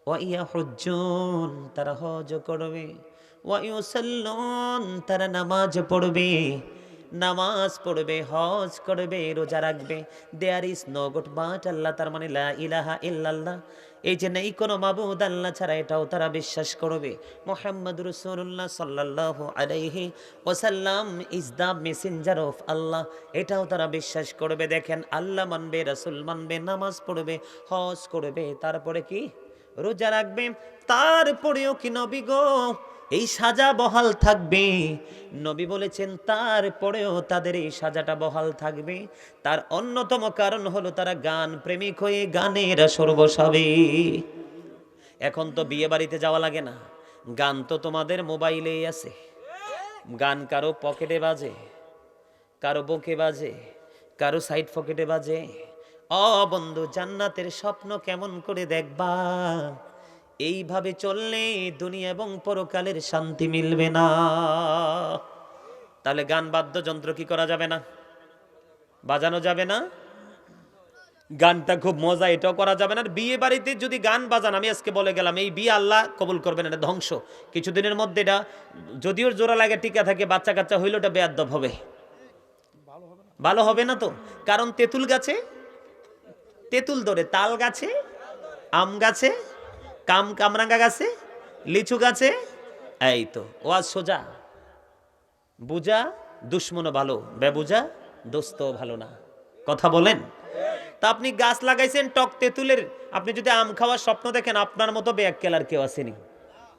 ওয়াইয়া হুজ্জুন, তারা হজ করবে, ওয়াইউসাল্লুন, তারা নামাজ পড়বে, নামাজ পড়বে, হজ করবে, রোজা রাখবে। There is no god but Allah, তার মানে লা ইলাহা ইল্লাল্লাহ, এই যে নেই কোনো মাবুদ আল্লাহ ছাড়া, এটাও তারা বিশ্বাস করবে। মুহাম্মদ রাসূলুল্লাহ সাল্লাল্লাহু আলাইহি ওয়াসাল্লাম ইজ দ্য মেসেঞ্জার অফ আল্লাহ, এটাও তারা বিশ্বাস করবে। দেখেন, আল্লাহ মানবে, রাসূল মানবে, নামাজ পড়বে, হজ করবে, তারপরে কি রোজা রাখবে। তারপরেও কি নবী গো এই সাজা বহাল থাকবে? নবী বলেছেন তারপরেও তাদের এই সাজাটা বহাল থাকবে। তার অন্যতম কারণ হলো তারা গান প্রেমিক হয়ে গানের আসর বসাবে। এখন তো বিয়ে বাড়িতে যাওয়া লাগে না, গান তো তোমাদের মোবাইলেই আছে। গান কারো পকেটে বাজে, কারো বুকে বাজে, কারো সাইড পকেটে বাজে। ও বন্ধু, জান্নাতের স্বপ্ন কেমন করে দেখবা? এইভাবে চললে দুনিয়া এবং পরকালের শান্তি মিলবে না। তাহলে গান বাদ্যযন্ত্র কি করা যাবে না? বাজানো যাবে না? গানটা খুব মজা, এটাও করা যাবে না। আর বিয়ে বাড়িতে যদি গান বাজান, আমি আজকে বলে গেলাম এই বিয়ে আল্লাহ কবুল করবেন, এটা ধ্বংস। কিছুদিনের মধ্যে এটা যদিও জোড়া লাগে টিকা থাকে, বাচ্চা কাচ্চা হইলে ওটা বেয়াদ্দব হবে, ভালো হবে না তো। কারণ তেঁতুল গাছে তেঁতুল ধরে, তাল গাছে, আম গাছে, কামরাঙ্গা গাছে লিচু গাছে, এই তো ওয়াজ সোজা। বুঝা দুশ্মনও ভালো, বেবুঝা দোস্ত ভালো না। কথা বলেন। তা আপনি গাছ লাগাইছেন টক তেঁতুলের, আপনি যদি আম খাওয়ার স্বপ্ন দেখেন, আপনার মতো বেয়াক্কেল কেউ আসেনি।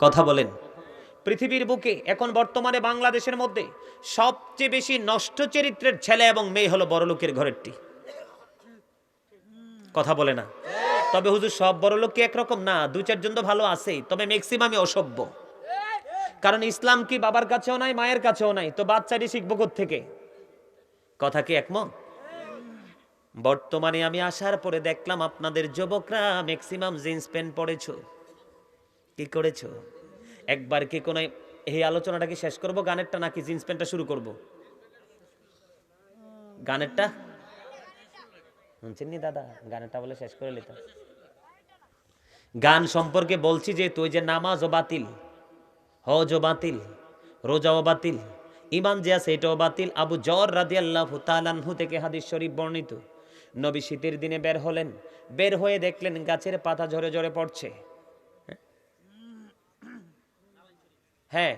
কথা বলেন। পৃথিবীর বুকে এখন বর্তমানে বাংলাদেশের মধ্যে সবচেয়ে বেশি নষ্ট চরিত্রের ছেলে এবং মেয়ে হলো বড়লোকের ঘরেরটি। কথা বলে না। তবে হুজুর সব বড়লোক কি একরকম না, দুই চারজন তো ভালো আছেই, তবে ম্যাক্সিমামই অসভ্য। কারণ ইসলাম কি বাবার কাছেও নাই, মায়ের কাছেও নাই, তো বাচ্চাটি শিখবো কোত্থেকে? কথা কি একমত? বর্তমানে আমি আসার পরে দেখলাম আপনাদের যুবকরা ম্যাক্সিমাম জিন্স প্যান্ট পরেছো। কি করেছো? একবার কি কোন এই আলোচনাটা কি শেষ করব গানেরটা, নাকি জিন্স প্যান্টটা শুরু করব? গানেরটা শুনছেন নি দাদা? গানেরটা বলে শেষ করে নিতাম। গান সম্পর্কে বলছি যে তুই যে নামাজও বাতিল, হজও বাতিল, রোজাও বাতিল, ঈমান যে আছে এটাও বাতিল। আবু যর রাদিয়াল্লাহু তাআলা আনহু থেকে হাদিস শরীফ বর্ণিত, নবী শীতের দিনে বের হলেন, বের হয়ে দেখলেন গাছের পাতা ঝরে ঝরে পড়ছে। হ্যাঁ,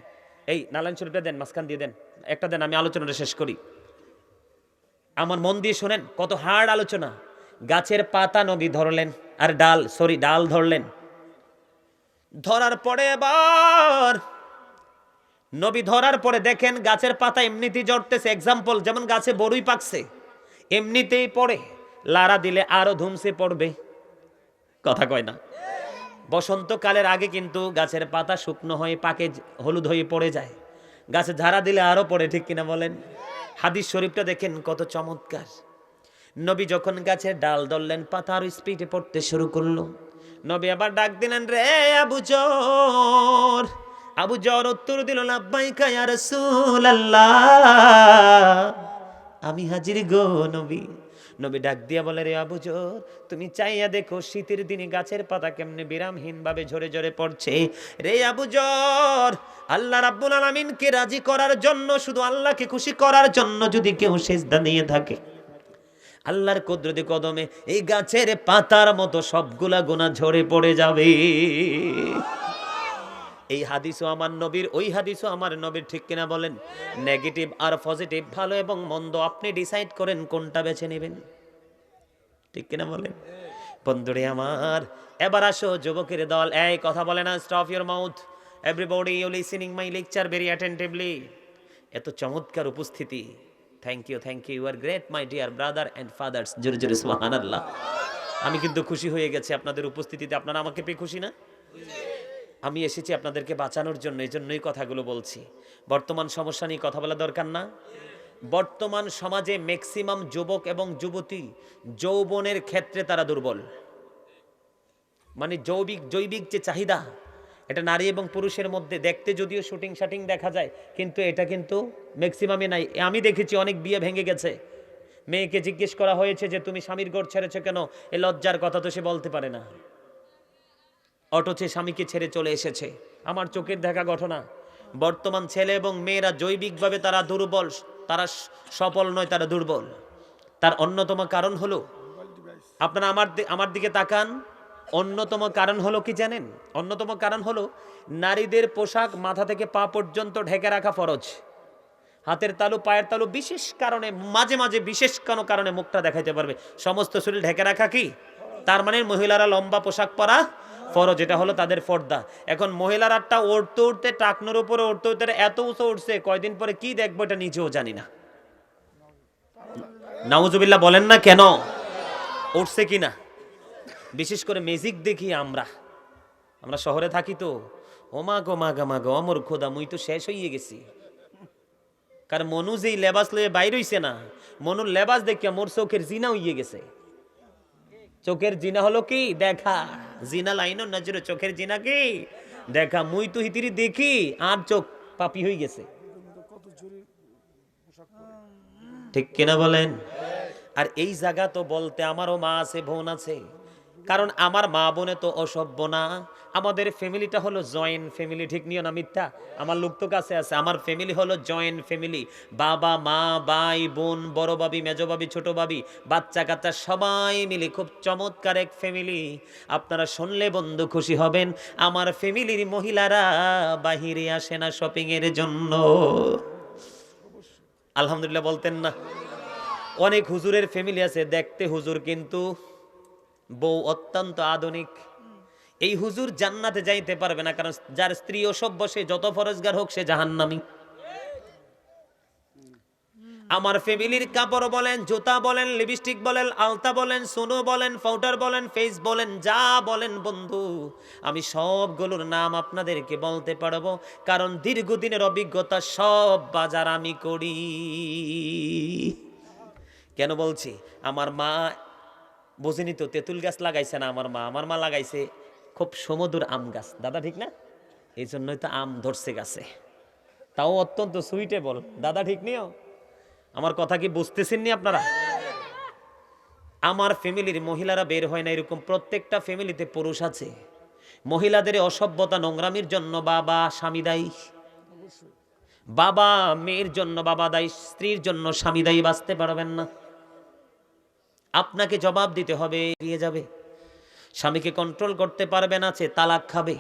এই নালান শরীফটা দেন, মাঝখান দিয়ে দেন, একটা দেন, আমি আলোচনাটা শেষ করি। আমার মন দিয়ে শোনেন, কত হার্ড আলোচনা। গাছের পাতা নবী ধরলেন, আর ডাল ধরলেন। ধরার পরে এবার নবী ধরার পরে দেখেন গাছের পাতা এমনিতেই ঝরতেছে। এক্সাম্পল, যেমন গাছে বড়ই পাকছে, এমনিতেই পড়ে, লারা দিলে আরো ধুমসে পড়বে। কথা কয় না? বসন্তকালের আগে কিন্তু গাছের পাতা শুকনো হয়ে পাকে, হলুদ হয়ে পড়ে যায়, গাছে ঝাড়া দিলে আরো পড়ে। ঠিক কিনা বলেন? হাদিস শরীফটা দেখেন কত চমৎকার। নবী যখন গাছের ডাল ধরলেন, পাতা আরো স্পিডে পড়তে শুরু করলো। নবী আবার ডাক দিলেন, রে আবু যর। আবু যর উত্তর দিল, লাব্বাইকা ইয়া রাসূলুল্লাহ, আমি হাজির গো নবী। নবী ডাক দিয়া বলে, রে আবু যর, তুমি চাইয়া দেখো শীতের দিনে গাছের পাতা কেমনে বিরামহীন ভাবে ঝরে ঝরে পড়ছে। রে আবু যর, আল্লাহ রাব্বুল আলামিনকে রাজি করার জন্য, শুধু আল্লাহকে খুশি করার জন্য যদি কেউ সিজদা নিয়ে থাকে, আল্লাহর কুদরতি কদমে এই গাছের পাতার মতো সবগুলা গুনাহ ঝরে পড়ে যাবে। এই হাদিসও আমার নবীর, ওই হাদিসও আমার নবীর। ঠিক কিনা বলেন? নেগেটিভ আর পজিটিভ, ভালো এবং মন্দ, আপনি ডিসাইড করেন কোনটা বেছে নেবেন। ঠিক কিনা বলেন? বন্ধুরে আমার, এবার আসো যুবকের দল, এই কথা বলে না, stop your mouth, everybody you listening my lecture very attentively. এত চমৎকার উপস্থিতি, thank you, you are great my dear brother and fathers. জোরে জোরে সুবহানাল্লাহ। আমি কিন্তু খুশি হয়ে গেছি আপনাদের উপস্থিতিতে। আপনারা আমাকে পেয়ে খুশি না? আমি এসেছি আপনাদেরকে বাঁচানোর জন্য, এই জন্যই কথাগুলো বলছি। বর্তমান সমস্যা নিয়ে কথা বলা দরকার না? বর্তমান সমাজে ম্যাক্সিমাম যুবক এবং যুবতী যৌবনের ক্ষেত্রে তারা দুর্বল। মানে জৈবিক যে চাহিদা, এটা নারী এবং পুরুষের মধ্যে দেখতে যদিও শুটিং শাটিং দেখা যায়, কিন্তু এটা কিন্তু ম্যাক্সিমামে নাই। আমি দেখেছি অনেক বিয়ে ভেঙে গেছে। মেয়েকে জিজ্ঞেস করা হয়েছে যে তুমি স্বামীর ঘর ছেড়েছো কেন, এ লজ্জার কথা তো সে বলতে পারে না, অথচ স্বামীকে ছেড়ে চলে এসেছে। আমার চোখের দেখা ঘটনা। বর্তমান ছেলে এবং মেয়েরা জৈবিকভাবে তারা দুর্বল, তারা সফল নয়, তারা দুর্বল। তার অন্যতম কারণ হলো, আপনারা আমার দিকে তাকান, অন্যতম কারণ হলো কি জানেন? অন্যতম কারণ হলো নারীদের পোশাক মাথা থেকে পা পর্যন্ত ঢেকে রাখা ফরজ। হাতের তালু, পায়ের তালু, বিশেষ কারণে, মাঝে মাঝে বিশেষ কোনো কারণে মুখটা দেখাইতে পারবে, সমস্ত শরীর ঢেকে রাখা কি? তার মানে মহিলারা লম্বা পোশাক পরা ফরজ, এটা হলো তাদের ফর্দা। এখন মহিলারাটা উঠতে উঠতে, টাকনোর উপরে উঠতে উঠতে এত উঁচু উঠছে, কয়দিন পরে কি দেখবো এটা নিজেও জানি না। নাউজুবিল্লাহ বলেন না, কেন উঠছে কিনা? বিশেষ করে ম্যাজিক দেখি আমরা শহরে থাকি তো, ও মা গো মা গা মা গো, অমর খোদা, মুই তো শেষ হইয়ে গেছি। কারণ মনু যেই লেবাস লয়ে বাইর হইছে না, মনুর লেবাস দেখিয়া মোর চোখের জিনা হইয়ে গেছে। চোখের জিনা হলো কি? দেখা। জিনা লাইন নজরে, চোখের জিনা কি? দেখা। মুই তো হিতিরি দেখি আর চোখ পাপি হয়ে গেছে। ঠিক কিনা বলেন? আর এই জায়গা তো বলতে আমারও মা আছে, বোন আছে, কারণ আমার মা বোনে তো অসভ্য না, আমাদের ফ্যামিলিটা হলো জয়েন্ট ফ্যামিলি, ঠিক নিও না মিথ্যা? আমার লোক তো কাছে আছে, আমার ফ্যামিলি হলো জয়েন্ট ফ্যামিলি, বাবা মা ভাই বোন বড় ভাবি মেজো ভাবি ছোট ভাবি বাচ্চা কাচ্চা সবাই মিলে খুব চমৎকার এক ফ্যামিলি। আপনারা শুনলে বন্ধু খুশি হবেন, আমার ফ্যামিলির মহিলারা বাহিরে আসে না শপিং এর জন্য। আলহামদুলিল্লাহ বলতেন না? অনেক হুজুরের ফ্যামিলি আছে দেখতে হুজুর কিন্তু বউ অত্যন্ত আধুনিক। এই হুজুর জান্নাতে যাইতে পারবে না, কারণ যার স্ত্রী অসভ্য সে যত ফরজগার হোক সে জাহান্নামী। আমার ফ্যামিলির কাপড় বলেন, জুতা বলেন, লিপস্টিক বলেন, আলতা বলেন, সোনো বলেন, পাউডার বলেন, ফেস বলেন, যা বলেন বন্ধু আমি সবগুলোর নাম আপনাদেরকে বলতে পারবো, কারণ দীর্ঘদিনের অভিজ্ঞতা, সব বাজার আমি করি। কেন বলছি? আমার মা বুঝিনি তো, তেঁতুল গাছ লাগাইছে না আমার মা লাগাইছে খুব সুমধুর আম গাছ। দাদা ঠিক না? এই জন্যই তো আম ধরছে গাছে, তাও অত্যন্ত সুইটেবল। দাদা ঠিক নিও? আমার কথা কি বুঝতেছেননি আপনারা? আমার ফ্যামিলির মহিলারা বের হয় না, এরকম প্রত্যেকটা ফ্যামিলিতে পুরুষ আছে। মহিলাদের অসভ্যতা নোংরামির জন্য বাবা স্বামী দায়ী, বাবা মেয়ের জন্য বাবা দায়ী, স্ত্রীর জন্য স্বামী দায়ী। বাঁচতে পারবেন না, আপনাকে জবাব দিতে হবে। এগিয়ে যাবে, স্বামীকে কন্ট্রোল করতে পারবে না, তালাক খাবে।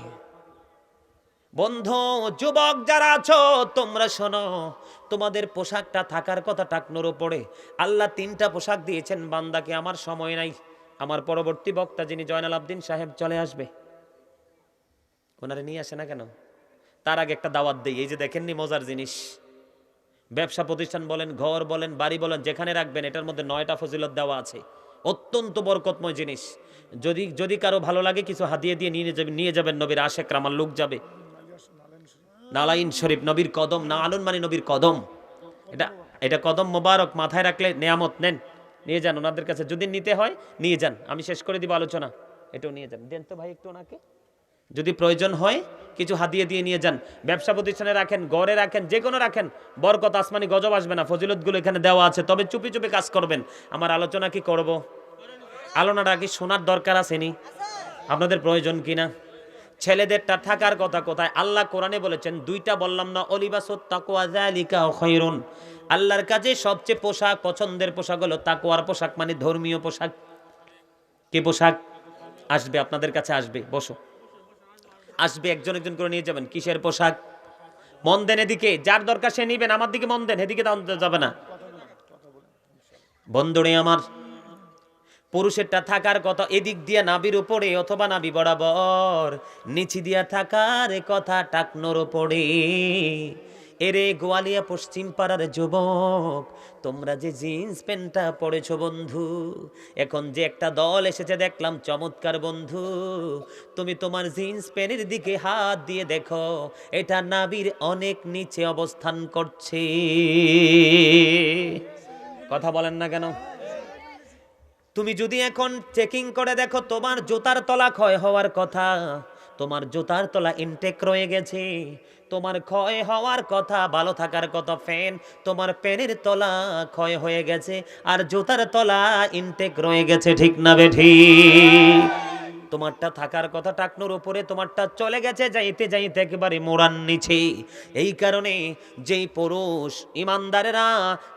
বন্ধু যুবক যারা আছো তোমরা শোনো, তোমাদের পোশাকটা থাকার কথা টাকনোর উপরে। আল্লাহ 3টা পোশাক দিয়েছেন বান্দাকে। আমার সময় নাই, আমার পরবর্তী বক্তা যিনি জয়নাল আবদিন সাহেব চলে আসবে, ওনারে নিয়ে আসে না কেন? তার আগে একটা দাওয়াত দেই। এই যে দেখেননি মজার জিনিস, ব্যবসা প্রতিষ্ঠান বলেন, ঘর বলেন, বাড়ি বলেন, যেখানে রাখবেন এটার মধ্যে 9টা ফজিলত দেওয়া আছে, অত্যন্ত বরকতময় জিনিস। যদি যদি কারো ভালো লাগে কিছু হাদিয়ে দিয়ে নিয়ে যাবেন। নবীর আশেকরা আমার লোক যাবে। নালাইন শরীফ, নবীর কদম, নালুন মানে নবীর কদম, এটা কদম মোবারক, মাথায় রাখলে নেয়ামত। নেন, নিয়ে যান ওনাদের কাছে, যদি নিতে হয় নিয়ে যান, আমি শেষ করে দিব আলোচনা। এটাও নিয়ে যান, দেন তো ভাই একটু ওনাকে, যদি প্রয়োজন হয় কিছু হাদিয়ে দিয়ে নিয়ে যান। ব্যবসা প্রতিষ্ঠানে রাখেন, ঘরে রাখেন, যে কোনো রাখেন, বরকত আসমানি গজব আসবে না। ফজিলতগুলো এখানে দেওয়া আছে, তবে চুপি চুপি কাজ করবেন। আমার আলোচনা কি করব? আলোচনাটা কি শোনার দরকার আসেনি? আপনাদের প্রয়োজন কিনা? ছেলেদেরটা থাকার কথা কোথায়? আল্লাহ কোরআনে বলেছেন, 2টা বললাম না, অলিবাসুত তাকওয়া যালিকা খায়রুন। আল্লাহর কাছে সবচেয়ে পোশাক, পছন্দের পোশাক হলো তাকওয়ার পোশাক, মানে ধর্মীয় পোশাক। কি পোশাক? আসবে আপনাদের কাছে, আসবে, বসো, আসবে, একজন একজন করে নিয়ে যাবেন। কিসের পোশাক? মন দেন এদিকে, যার দরকার সে নিবেন, আমার দিকে মন দেন, এদিকে যাবে না। বন্ধুরে আমার, পুরুষেরটা থাকার কথা এদিক দিয়া নাভির উপরে অথবা নাভি বরাবর, নিচি দিয়া থাকার কথা টাকনোর উপরে। এরে গোয়ালিয়া পশ্চিম পাড়ার যুবক, তোমরা যে জিন্স প্যান্টটা পরেছো বন্ধু, এখন যে একটা দল এসেছে দেখলাম চমৎকার বন্ধু, তুমি তোমার জিন্স প্যান্টের দিকে হাত দিয়ে দেখো, এটা নাভির অনেক নিচে অবস্থান করছে। কথা বলেন না কেন? তুমি যদি এখন চেকিং করে দেখো, তোমার জুতার তলা ক্ষয় হওয়ার কথা, তোমার জুতার তলা ইনটেক রয়ে গেছে। তোমার ক্ষয় হওয়ার কথা, ভালো থাকার কথা ফ্যান, তোমার প্যানের তলা ক্ষয় হয়ে গেছে, আর জুতার তলা ইনটেক রয়ে গেছে। ঠিক না বেঠি? তোমারটা থাকার কথা টাকনোর উপরে, তোমারটা চলে গেছে যাইতে যাইতে একেবারে মোড়ার নিচে। এই কারণে যেই পুরুষ ইমানদারেরা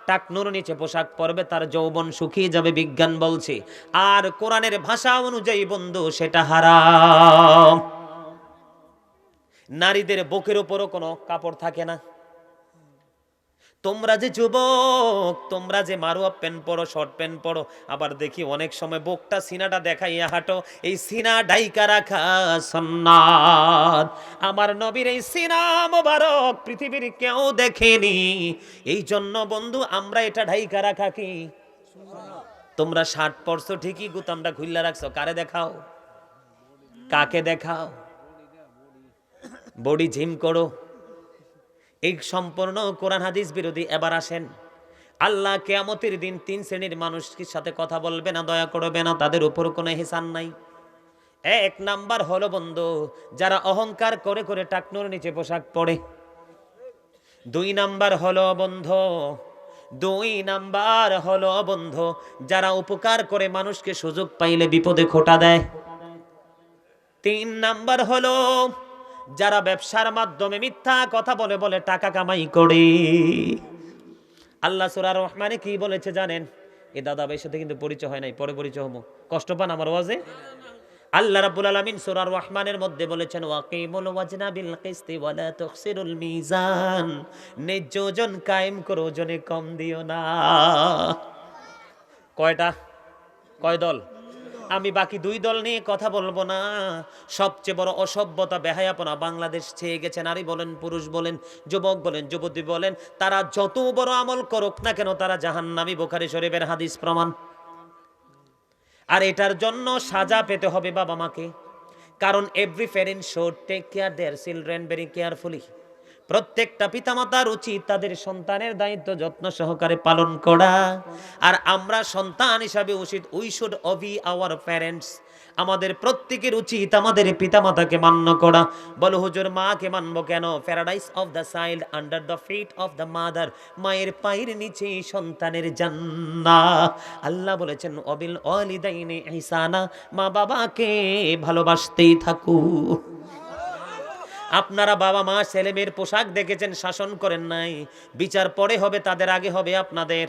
টাকনোর নিচে পোশাক পরবে তার যৌবন শুকিয়ে যাবে, বিজ্ঞান বলছে। আর কোরআনের ভাষা অনুযায়ী বন্ধু সেটা হারাম। নারীদের বুকের উপরও কোনো কাপড় থাকে না। তোমরা যে যুবক, তোমরা যে মারুয়া প্যান্ট পরো, শর্ট প্যান্ট পরো, আবার দেখি অনেক সময় বুকটা সিনাটা দেখাইয়া হাঁটো, এই সিনা ডাইকা রাখা সুন্নাত। আমার নবীর এই সিনা মোবারক পৃথিবীর কেউ দেখেনি, এই জন্য বন্ধু আমরা এটা ঢাইকা রাখা কি তোমরা শার্ট পরছো ঠিকই, গুতামটা খুইল্লা রাখছো, কারে দেখাও? কাকে দেখাও? বডি জিম করো, এই সম্পূর্ণ কোরআন হাদিস বিরোধী। এবার আসেন, আল্লাহ কিয়ামতের দিন 3 শ্রেণীর মানুষের সাথে কথা বলবে না, দয়া করবে না, তাদের উপর কোনো ইহসান নাই। 1 নাম্বার হলো বন্ধু যারা অহংকার করে করে টাকনোর নিচে পোশাক পরে। 2 নাম্বার হলো বন্ধু দুই নাম্বার হলো বন্ধু, যারা উপকার করে মানুষকে সুযোগ পাইলে বিপদে খোঁটা দেয়। তিন নাম্বার হলো যারা ব্যবসার মাধ্যমে মিথ্যা কথা বলে বলে টাকা কামাই করে। আল্লাহ সূরা রহমানে কি বলেছে জানেন? এই দাদা ভাইয়ের সাথে কিন্তু পরিচয় হয় নাই, পরে পরিচয় হবো। কষ্ট পান আমার ওয়াজে? আল্লাহ রাব্বুল আলামিন সূরা রহমানের মধ্যে বলেছেন, ওয়াকিমুল ওয়াজনা বিল কিসতি ওয়ালা তুখসিরুল মিজান, ন্যায্য ওজন কায়েম করো, ওজনে কম দিও না। কয়টা? কয় দল? আমি বাকি দুই দল নিয়ে কথা বলবো না। সবচেয়ে বড় অসভ্যতা, বেহায়াপনা বাংলাদেশ ছেয়ে গেছে। নারী বলেন, পুরুষ বলেন, যুবক বলেন, যুবতী বলেন, তারা যত বড় আমল করুক না কেন তারা জাহান্নামী। বুখারী শরীফের হাদিস প্রমাণ। আর এটার জন্য সাজা পেতে হবে বাবা মাকে। কারণ every parent should take care their children very carefully. প্রত্যেকটা পিতামাতার উচিত তাদের সন্তানের দায়িত্ব যত্ন সহকারে পালন করা। আর আমরা সন্তান হিসাবে উচিত we should Abhi our parents. আমাদের প্রত্যেকের উচিত আমাদের পিতামাতাকে মান্য করা। বলো হুজুর মাকে মানবো কেন? Paradise of the child under the feet of the mother. মায়ের পায়ের নিচে সন্তানের জান্নাত। আল্লাহ বলেছেন অবিল ওয়ালিদাইনি ইহসানা, মা বাবাকে ভালোবাসতেই থাকো। আপনারা বাবা মা ছেলে মেয়ের পোশাক দেখেছেন, শাসন করেন নাই। বিচার পরে হবে, তাদের আগে হবে আপনাদের।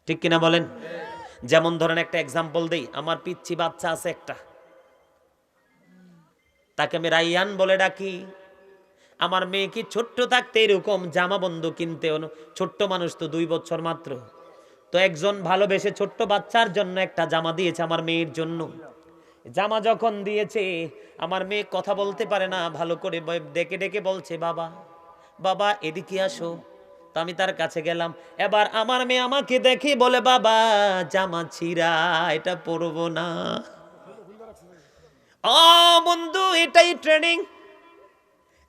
ঠিক কিনা বলেন? যেমন ধরেন একটা এক্সাম্পল দেই। আমার পিচ্ছি বাচ্চা আছে একটা, তাকে আমি রাইয়ান বলে ডাকি। আমার মেয়েকে ছোট্ট থাকতে এরকম জামা বন্ধু কিনতে হলো। ছোট্ট মানুষ তো, 2 বছর মাত্র। তো একজন ভালোবেসে ছোট্ট বাচ্চার জন্য একটা জামা দিয়েছে আমার মেয়ের জন্য। জামা যখন দিয়েছে, আমার মেয়ে কথা বলতে পারে না ভালো করে, ডেকে ডেকে বলছে বাবা বাবা এদিকে আসো। তো আমি তার কাছে গেলাম। এবার আমার মেয়ে আমাকে দেখে বলে বাবা জামা ছিঁড়া, এটা পরবো না। ও বন্ধু, এটাই ট্রেনিং,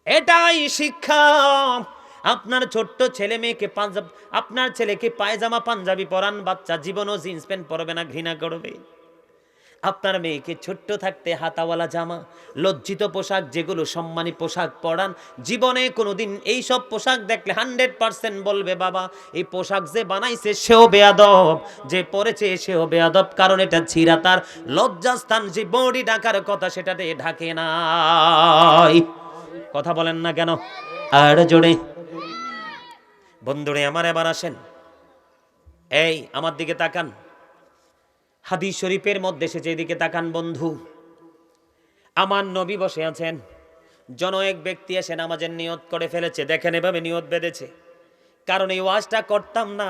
এটাই শিক্ষা। আপনার ছোট্ট ছেলে মেয়েকে আপনার ছেলেকে পায়জামা পাঞ্জাবি পরান, বাচ্চা জীবনও জিন্স প্যান্ট পরবে না, ঘৃণা করবে। আপনার মেয়েকে ছোট্ট থাকতে হাতাওয়ালা জামা, লজ্জিত পোশাক, যেগুলো সম্মানী পোশাক পরান। জীবনে কোনোদিন এই সব পোশাক দেখলে 100% বলবে বাবা এই পোশাক যে বানাইছে সেও বেয়াদব, যে পরেছে সেও বেয়াদব। কারণ এটা ছিঁড়া, তার লজ্জাস্থান যে বডি ঢাকার কথা সেটাতে ঢাকে নাই। কথা বলেন না কেন? আর জোরে বন্ধুরে আমার এবার আসেন, এই আমার দিকে তাকান। হাদিস শরীফের মধ্যে সে যেদিকে তাকান বন্ধু, আমার নবী বসে আছেন। এক ব্যক্তি এসে নামাজের নিয়ত করে ফেলেছে। দেখেন এভাবে নিয়ত বেঁধেছে, কারণ এই ওয়াজটা করতাম না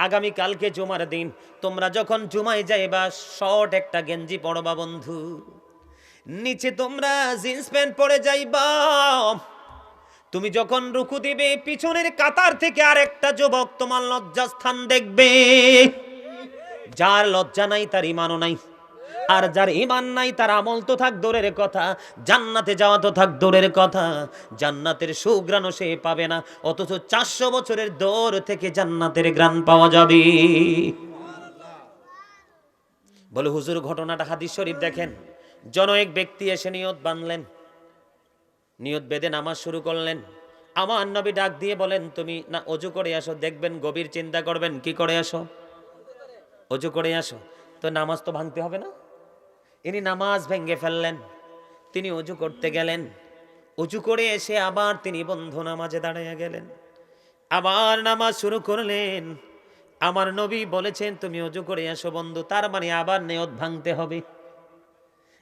আগামী কালকে জুমার দিন। তোমরা যখন জুমায় যাইবা শর্ট একটা গেঞ্জি পরবা বন্ধু, নিচে তোমরা জিন্স প্যান্ট পরে যাইবা। তুমি যখন রুকু দিবে পিছনের কাতার থেকে আরেকটা যুবক তোমার লজ্জাস্থান দেখবে। যার লজ্জা নাই তার ইমানও নাই, আর যার ইমান নাই তার আমল তো থাক দূরের কথা, জান্নাতে যাওয়া তো থাক দূরের কথা। জান্নাতের সুঘ্রাণও সে পাবে না, অথচ 400 বছরের দূর থেকে জান্নাতের ঘ্রাণ পাওয়া যাবে। বলে হুজুর ঘটনাটা হাদিস শরীফ দেখেন। এক ব্যক্তি এসে নিয়ত বাঁধলেন, নিয়ত বেঁধে নামাজ শুরু করলেন। আমার নবী ডাক দিয়ে বলেন তুমি না অজু করে আসো। দেখবেন গভীর চিন্তা করবেন, কি করে আসো? অজু করে আসো। তো নামাজ তো ভাঙতে হবে না? ইনি নামাজ ভেঙে ফেললেন। তিনি অজু করতে গেলেন। অজু করে এসে আবার তিনি বন্ধু নামাজে দাঁড়িয়ে গেলেন, আবার নামাজ শুরু করলেন। আমার নবী বলেছেন তুমি অজু করে আসো বন্ধু, তার মানে আবার নিয়ত ভাঙতে হবে।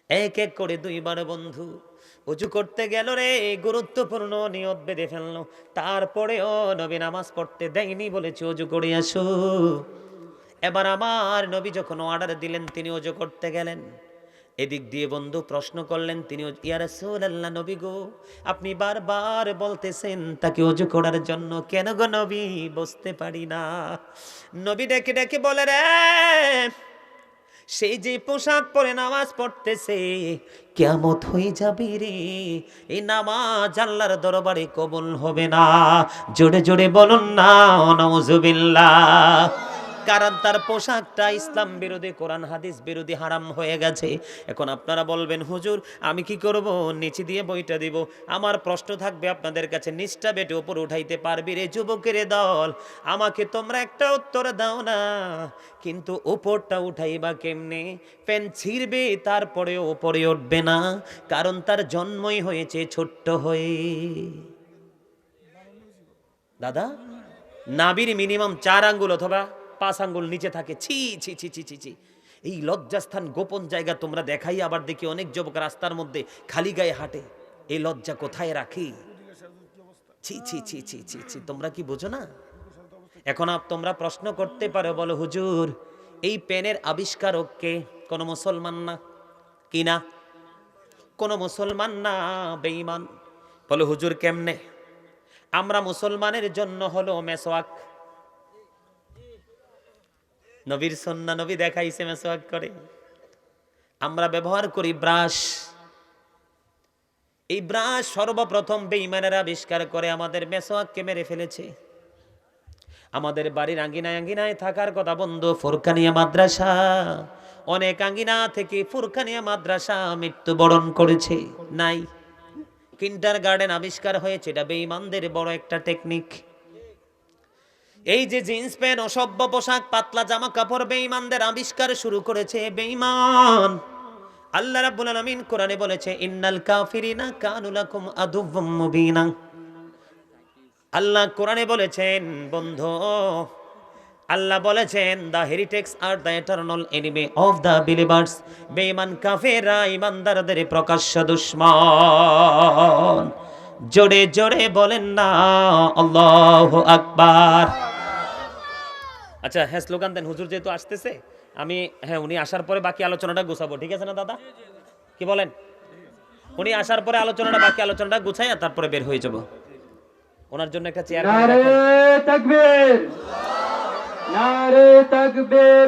এক এক করে 2 বার বন্ধু অজু করতে গেল রে, গুরুত্বপূর্ণ নিয়ত বেঁধে ফেললো। তারপরেও নবী নামাজ পড়তে দেয়নি, বলেছে অজু করে আসো। এবার আমার নবী যখন অর্ডার দিলেন তিনি অজু করতে গেলেন। এদিক দিয়ে বন্ধু প্রশ্ন করলেন তিনি, ইয়া রাসূলুল্লাহ নবী গো আপনি বারবার বলতেছেন তাকে অজু করার জন্য, কেন গো নবী বুঝতে পারি না। নবী ডেকে ডেকে বলে রে, সেই যে পোশাক পরে নামাজ পড়তেছে কিয়ামত হয়ে যাবে রে, এই নামাজ আল্লাহর দরবারে কবুল হবে না। জোরে জোরে বলুন না নাউজুবিল্লাহ। কারণ তার পোশাকটা ইসলাম বিরোধী, কোরআন হাদিস বিরোধী, হারাম হয়ে গেছে। এখন আপনারা বলবেন হুজুর আমি কি করব, নিচে দিয়ে বইটা দিব। আমার প্রশ্ন থাকবে আপনাদের কাছে, নিচটা বেটে উপর উঠাইতে পারবি রে যুবকের দল? আমাকে তোমরা একটা উত্তর দাও না, কিন্তু উপরটা উঠাইবা কেমনে? প্যান ছিঁড়বে তারপরেও উপরে উঠবে না, কারণ তার জন্মই হয়েছে ছোট্ট হয়ে। দাদা, নাভির মিনিমাম 4 আঙ্গুল অথবা 5 আঙ্গুল নিচে থাকে। ছি ছি ছি ছি ছি ছি। এই লজ্জাস্থান গোপন জায়গা তোমরা দেখাই, আবার দেখি অনেক যুবক রাস্তার মধ্যে খালি গায়ে হাঁটে। এই লজ্জা কোথায় রাখি? ছি ছি ছি ছি ছি ছি। তোমরা কি বোঝো না? এখন তোমরা প্রশ্ন করতে পারো, বলো হুজুর এই পেনের আবিষ্কারক কে? কোন মুসলমান না। কি না? কোন মুসলমান না, বেঈমান। বলো হুজুর কেমনে? আমরা মুসলমানের জন্য হলো মেসওয়াক। নবীর সুন্নাহ, নবী দেখাইছে মেসওয়াক করে। আমরা ব্যবহার করি ব্রাশ। এই ব্রাশ সর্বপ্রথম বেঈমানেরা আবিষ্কার করে আমাদের মেসওয়াককে মেরে ফেলেছে। আমাদের বাড়ির আঙ্গিনায় আঙ্গিনায় থাকার কথা বন্ধু ফুরকানিয়া মাদ্রাসা। অনেক আঙ্গিনা থেকে ফুরকানিয়া মাদ্রাসা মৃত্যুবরণ করেছে। নাই, কিন্ডারগার্টেন আবিষ্কার হয়েছে, এটা বেঈমানদের বড় একটা টেকনিক। এই যে জিন্স প্যান্ট, অসভ্য পোশাক, পাতলা জামা কাপড় বেঈমানদের আবিষ্কার শুরু করেছে বেঈমান। আল্লাহ রাব্বুল আলামিন কোরআনে বলেছে ইন্নাল কাফিরিনা কানু লাকুম আদুওয়াম মুবিনা। আল্লাহ কোরআনে বলেছেন বন্ধু, আল্লাহ বলেছেন the heretics are the eternal enemy of the believers. বেঈমান কাফেররা ঈমানদারদের প্রকাশ্য দুশমন। জোরে জোরে বলেন না আল্লাহু আকবার। আচ্ছা হ্যাঁ, স্লোগান দেন। হুজুর যেহেতু আসতেছে, আমি উনি আসার পরে বাকি আলোচনাটা গুছাবো, ঠিক আছে না দাদা? কি বলেন? উনি আসার পরে বাকি আলোচনাটা গুছাই আর তারপরে বের হয়ে যাব। ওনার জন্য একটা চেয়ার। নারে তাকবীর, নারে তাকবীর,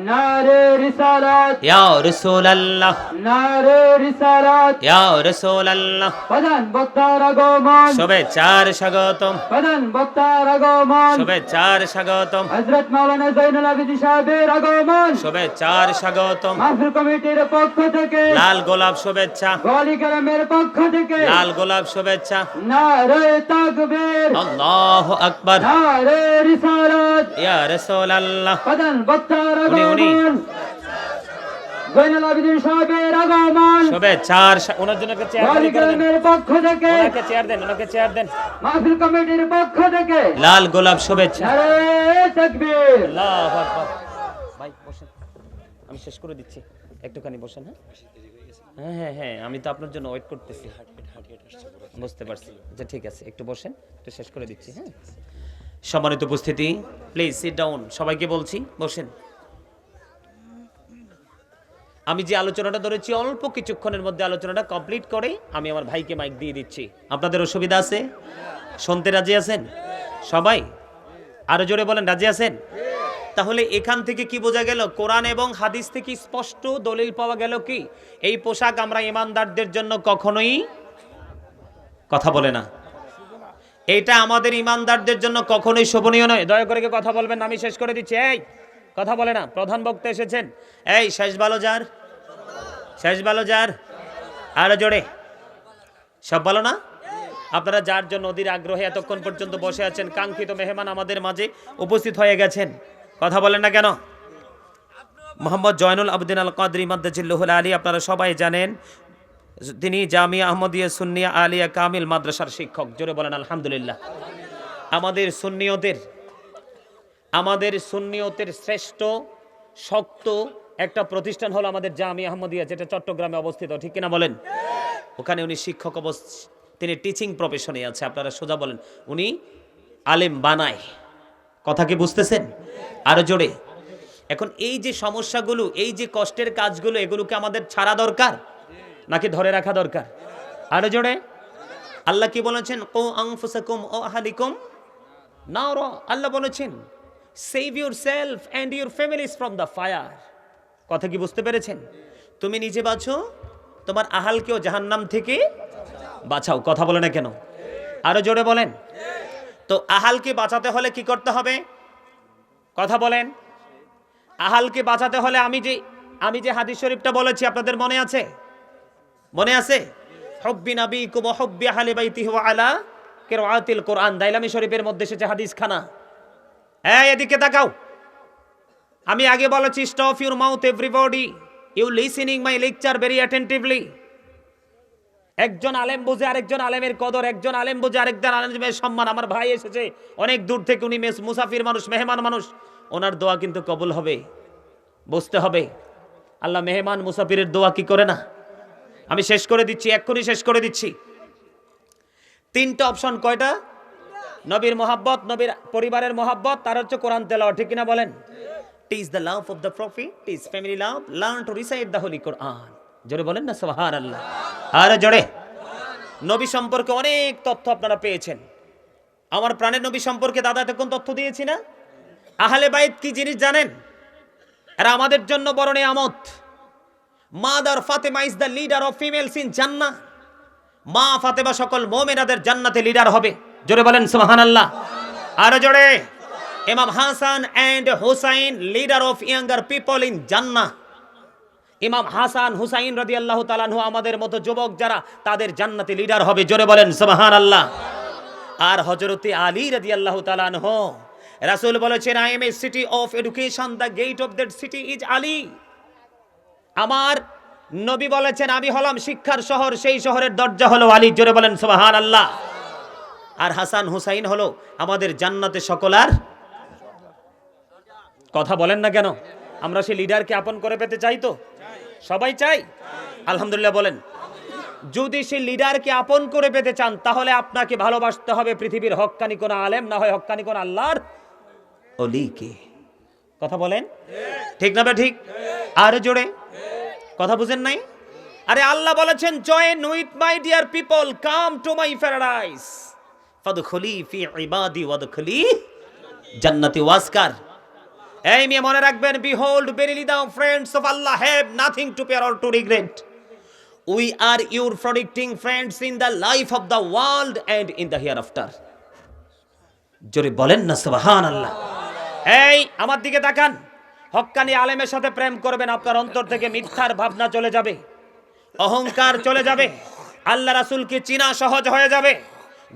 নারে রিসালাত, ইয়া রাসূলুল্লাহ, নারে রিসালাত, ইয়া রাসূলুল্লাহ। প্রধান বক্তার আগমন, শুভেচ্ছার স্বাগতম, প্রধান বক্তার আগমন, শুভেচ্ছার স্বাগতম, হযরত মাওলানা জয়নুল আবেদিন সাহেবের আগমন, শুভেচ্ছার স্বাগতম। মাহফিল কমিটির পক্ষ থেকে লাল গোলাপ শুভেচ্ছা, ওয়ালি কেরামের পক্ষ থেকে লাল গোলাপ শুভেচ্ছা। নারে তাকবীর, আল্লাহু আকবার, নারে রিসালাত, ইয়া রাসূলুল্লাহ। প্রধান বক্তার উনি আগমন, জয়নুল আবেদিন সাহেবের আগমন, শুভেচ্ছার ওনার জন্য একটা চেয়ার ওয়ালি করে দেন। কেরামের পক্ষ থেকে, ওনাকে চেয়ার দেন, ওনাকে চেয়ার দেন। মাহফিল কমিটির পক্ষ থেকে লাল গোলাপ শুভেচ্ছা। নারে তাকবীর। আল্লাহু আকবার। ভাই বসেন, আমি শেষ করে দিচ্ছি, একটুখানি বসেন। হ্যাঁ হ্যাঁ হ্যাঁ, আমি তো আপনার জন্য ওয়েট করতেছি। বুঝতে পারছি। আচ্ছা ঠিক আছে, একটু বসেন, একটু শেষ করে দিচ্ছি। হ্যাঁ, সম্মানিত উপস্থিতি, প্লিজ সিট ডাউন। সবাইকে বলছি বসেন। আমি যে আলোচনাটা ধরেছি অল্প কিছুক্ষণের মধ্যে আলোচনাটা কমপ্লিট করে আমি আমার ভাইকে মাইক দিয়ে দিচ্ছি। আপনাদের অসুবিধা আছে? শুনতে রাজি আছেন সবাই? আরো জোরে বলেন, রাজি আছেন? তাহলে এখান থেকে কি বোঝা গেল? কোরআন এবং হাদিস থেকে স্পষ্ট দলিল পাওয়া গেল কি এই পোশাক আমরা ঈমানদারদের জন্য কখনোই, কথা বলে না, এটা আমাদের ঈমানদারদের জন্য কখনোই শোভনীয় নয়। দয়া করে কথা বলবেন না, আমি শেষ করে দিচ্ছি। এই কথা বলে না, প্রধান বক্তা এসেছেন। এই শেষ ভালো যার, শেষ ভালো যার, আরো জোরে সব ভালো না? আপনারা যার জন্য অধীর আগ্রহে এতক্ষণ পর্যন্ত বসে আছেন, কাঙ্ক্ষিত মেহমান আমাদের মাঝে উপস্থিত হয়ে গেছেন। কথা বলেন না কেন? মোহাম্মদ জয়নুল আবেদিন আল কাদরি মাদ্দাজিল্লাহুল আলী, আপনারা সবাই জানেন তিনি জামিয়া আহমদিয়া সুন্নিয়া আলিয়া কামিল মাদ্রাসার শিক্ষক। জোরে বলেন আলহামদুলিল্লাহ। আমাদের সুন্নিয়তের শ্রেষ্ঠ শক্ত একটা প্রতিষ্ঠান হলো আমাদের জামিয়া আহমদিয়া, যেটা চট্টগ্রামে অবস্থিত, ঠিক কিনা বলেন? ওখানে উনি শিক্ষক তিনি টিচিং প্রফেশনে আছে। আপনারা সোজা বলেন উনি আলেম বানায়। কথা কি বুঝতেছেন? আরো জোরে। এখন এই যে সমস্যাগুলো, এই যে কষ্টের কাজগুলো, এগুলোকে আমাদের ছাড়া দরকার নাকি ধরে রাখা দরকার? আরো জোরে। আল্লাহ কি বলেছেন? কো আনফুসাকুম ও আহলিকুম নারা। আল্লাহ বলেছেন save yourself and your families from the fire. কথা কি বুঝতে পেরেছেন? তুমি নিজে বাঁচো, তোমার আহালকেও জাহান্নাম থেকে বাঁচাও। কথা বলে না কেন? আরো জোরে বলেন। তো আহালকে বাঁচাতে হলে কি করতে হবে? কথা বলেন। আহালকে বাঁচাতে হলে আমি যে হাদিস শরীফটা বলেছি আপনাদের মনে আছে? মনে আছে? হুব্বি নাবিকুম ওয়া হুব্বি আহলি বাইতিহি ওয়া আলা কিরাআতিল কোরআন, দাইলামি শরীফের মধ্যে এসেছে হাদিস খানা। এই এদিকে তাকাও। আমি আগে বলেছি stop your mouth everybody, you listening my lecture very attentively. একজন আলেম বুঝে আরেকজন আলেমের কদর, একজন আলেম বুঝে আরেকজন আলেমের সম্মান। আমার ভাই এসেছে অনেক দূর থেকে, উনি মুসাফির মানুষ, মেহমান মানুষ, ওনার দোয়া কিন্তু কবুল হবে, বুঝতে হবে। আল্লাহ মেহমান মুসাফিরের দোয়া কি করে না? আমি শেষ করে দিচ্ছি, এক্ষুনি শেষ করে দিচ্ছি। তিনটা অপশন, কয়টা? নবীর মহাব্বত, নবীর পরিবারের মহাব্বত, তার হচ্ছে কোরআন তেলাওয়াত, ঠিক কিনা বলেন? টিজ the love of the profit, tease family love, learn to recite the Holi কোরআন। জোরে বলেন না সুবহানাল্লাহ। আর জোরে। নবী সম্পর্কে অনেক তথ্য আপনারা পেয়েছেন। আমার প্রাণের নবী সম্পর্কে দাদা এতক্ষণ তথ্য দিয়েছি না? আহলে বাইত কি জিনিস জানেন? এরা আমাদের জন্য বড় নিয়ামত। Mother Fatema is the leader of females in জান্নাহ। মা ফাতেমা সকল মুমিনাদের জান্নাতে লিডার হবে। জোরে বলেন সুবহানাল্লাহ। আর জোরে। Imam Hasan and Husain leader of younger people in Jannah. ইমাম হাসান হুসাইন রাদিয়াল্লাহু তাআলা আনহু আমাদের মতো যুবক যারা, তাদের জান্নাতে লিডার হবে। জোরে বলেন সুবহানাল্লাহ। আর হযরতে আলী রাদিয়াল্লাহু তাআলা আনহু, রাসূল বলেছেন, I am a city of education, the gate of that city is Ali. আমার নবী বলেছেন, আমি হলাম শিক্ষার শহর, সেই শহরের দরজা হলো আলী। জোরে বলেন সুবহানাল্লাহ। আর হাসান হুসাইন হলো আমাদের জান্নাতে সকলার। কথা বলেন না কেন? আমরা সেই লিডারকে আপন করে পেতে চাই তো? সবাই চাই? আলহামদুলিল্লাহ বলেন। যদি সেই লিডারকে আপন করে পেতে চান, তাহলে আপনাকে ভালোবাসতে হবে পৃথিবীর হক্কানি কোন আলেম, না হয় হক্কানি কোন আল্লাহর ওলিকে। কথা বলেন, ঠিক না? ঠিক। আর জোরে কথা বুঝেন নাই? আরে আল্লাহ বলেছেন, join with my dear people, come to my paradise, ফাদখুলি ফি ইবাদি ওয়াদখুলি জান্নাতি ওয়াসকার। এই মেয়ে মনে রাখবেন, behold verily the friends of Allah have nothing to fear or to regret. We are your protecting friends in the life of the world and in the hereafter. জোরে বলেন না সুবহানাল্লাহ। এই আমার দিকে তাকান। হক্কানি আলেমের সাথে প্রেম করবেন, আপনার অন্তর থেকে মিথ্যার ভাবনা চলে যাবে, অহংকার চলে যাবে, আল্লাহ রাসূলকে চিনা সহজ হয়ে যাবে।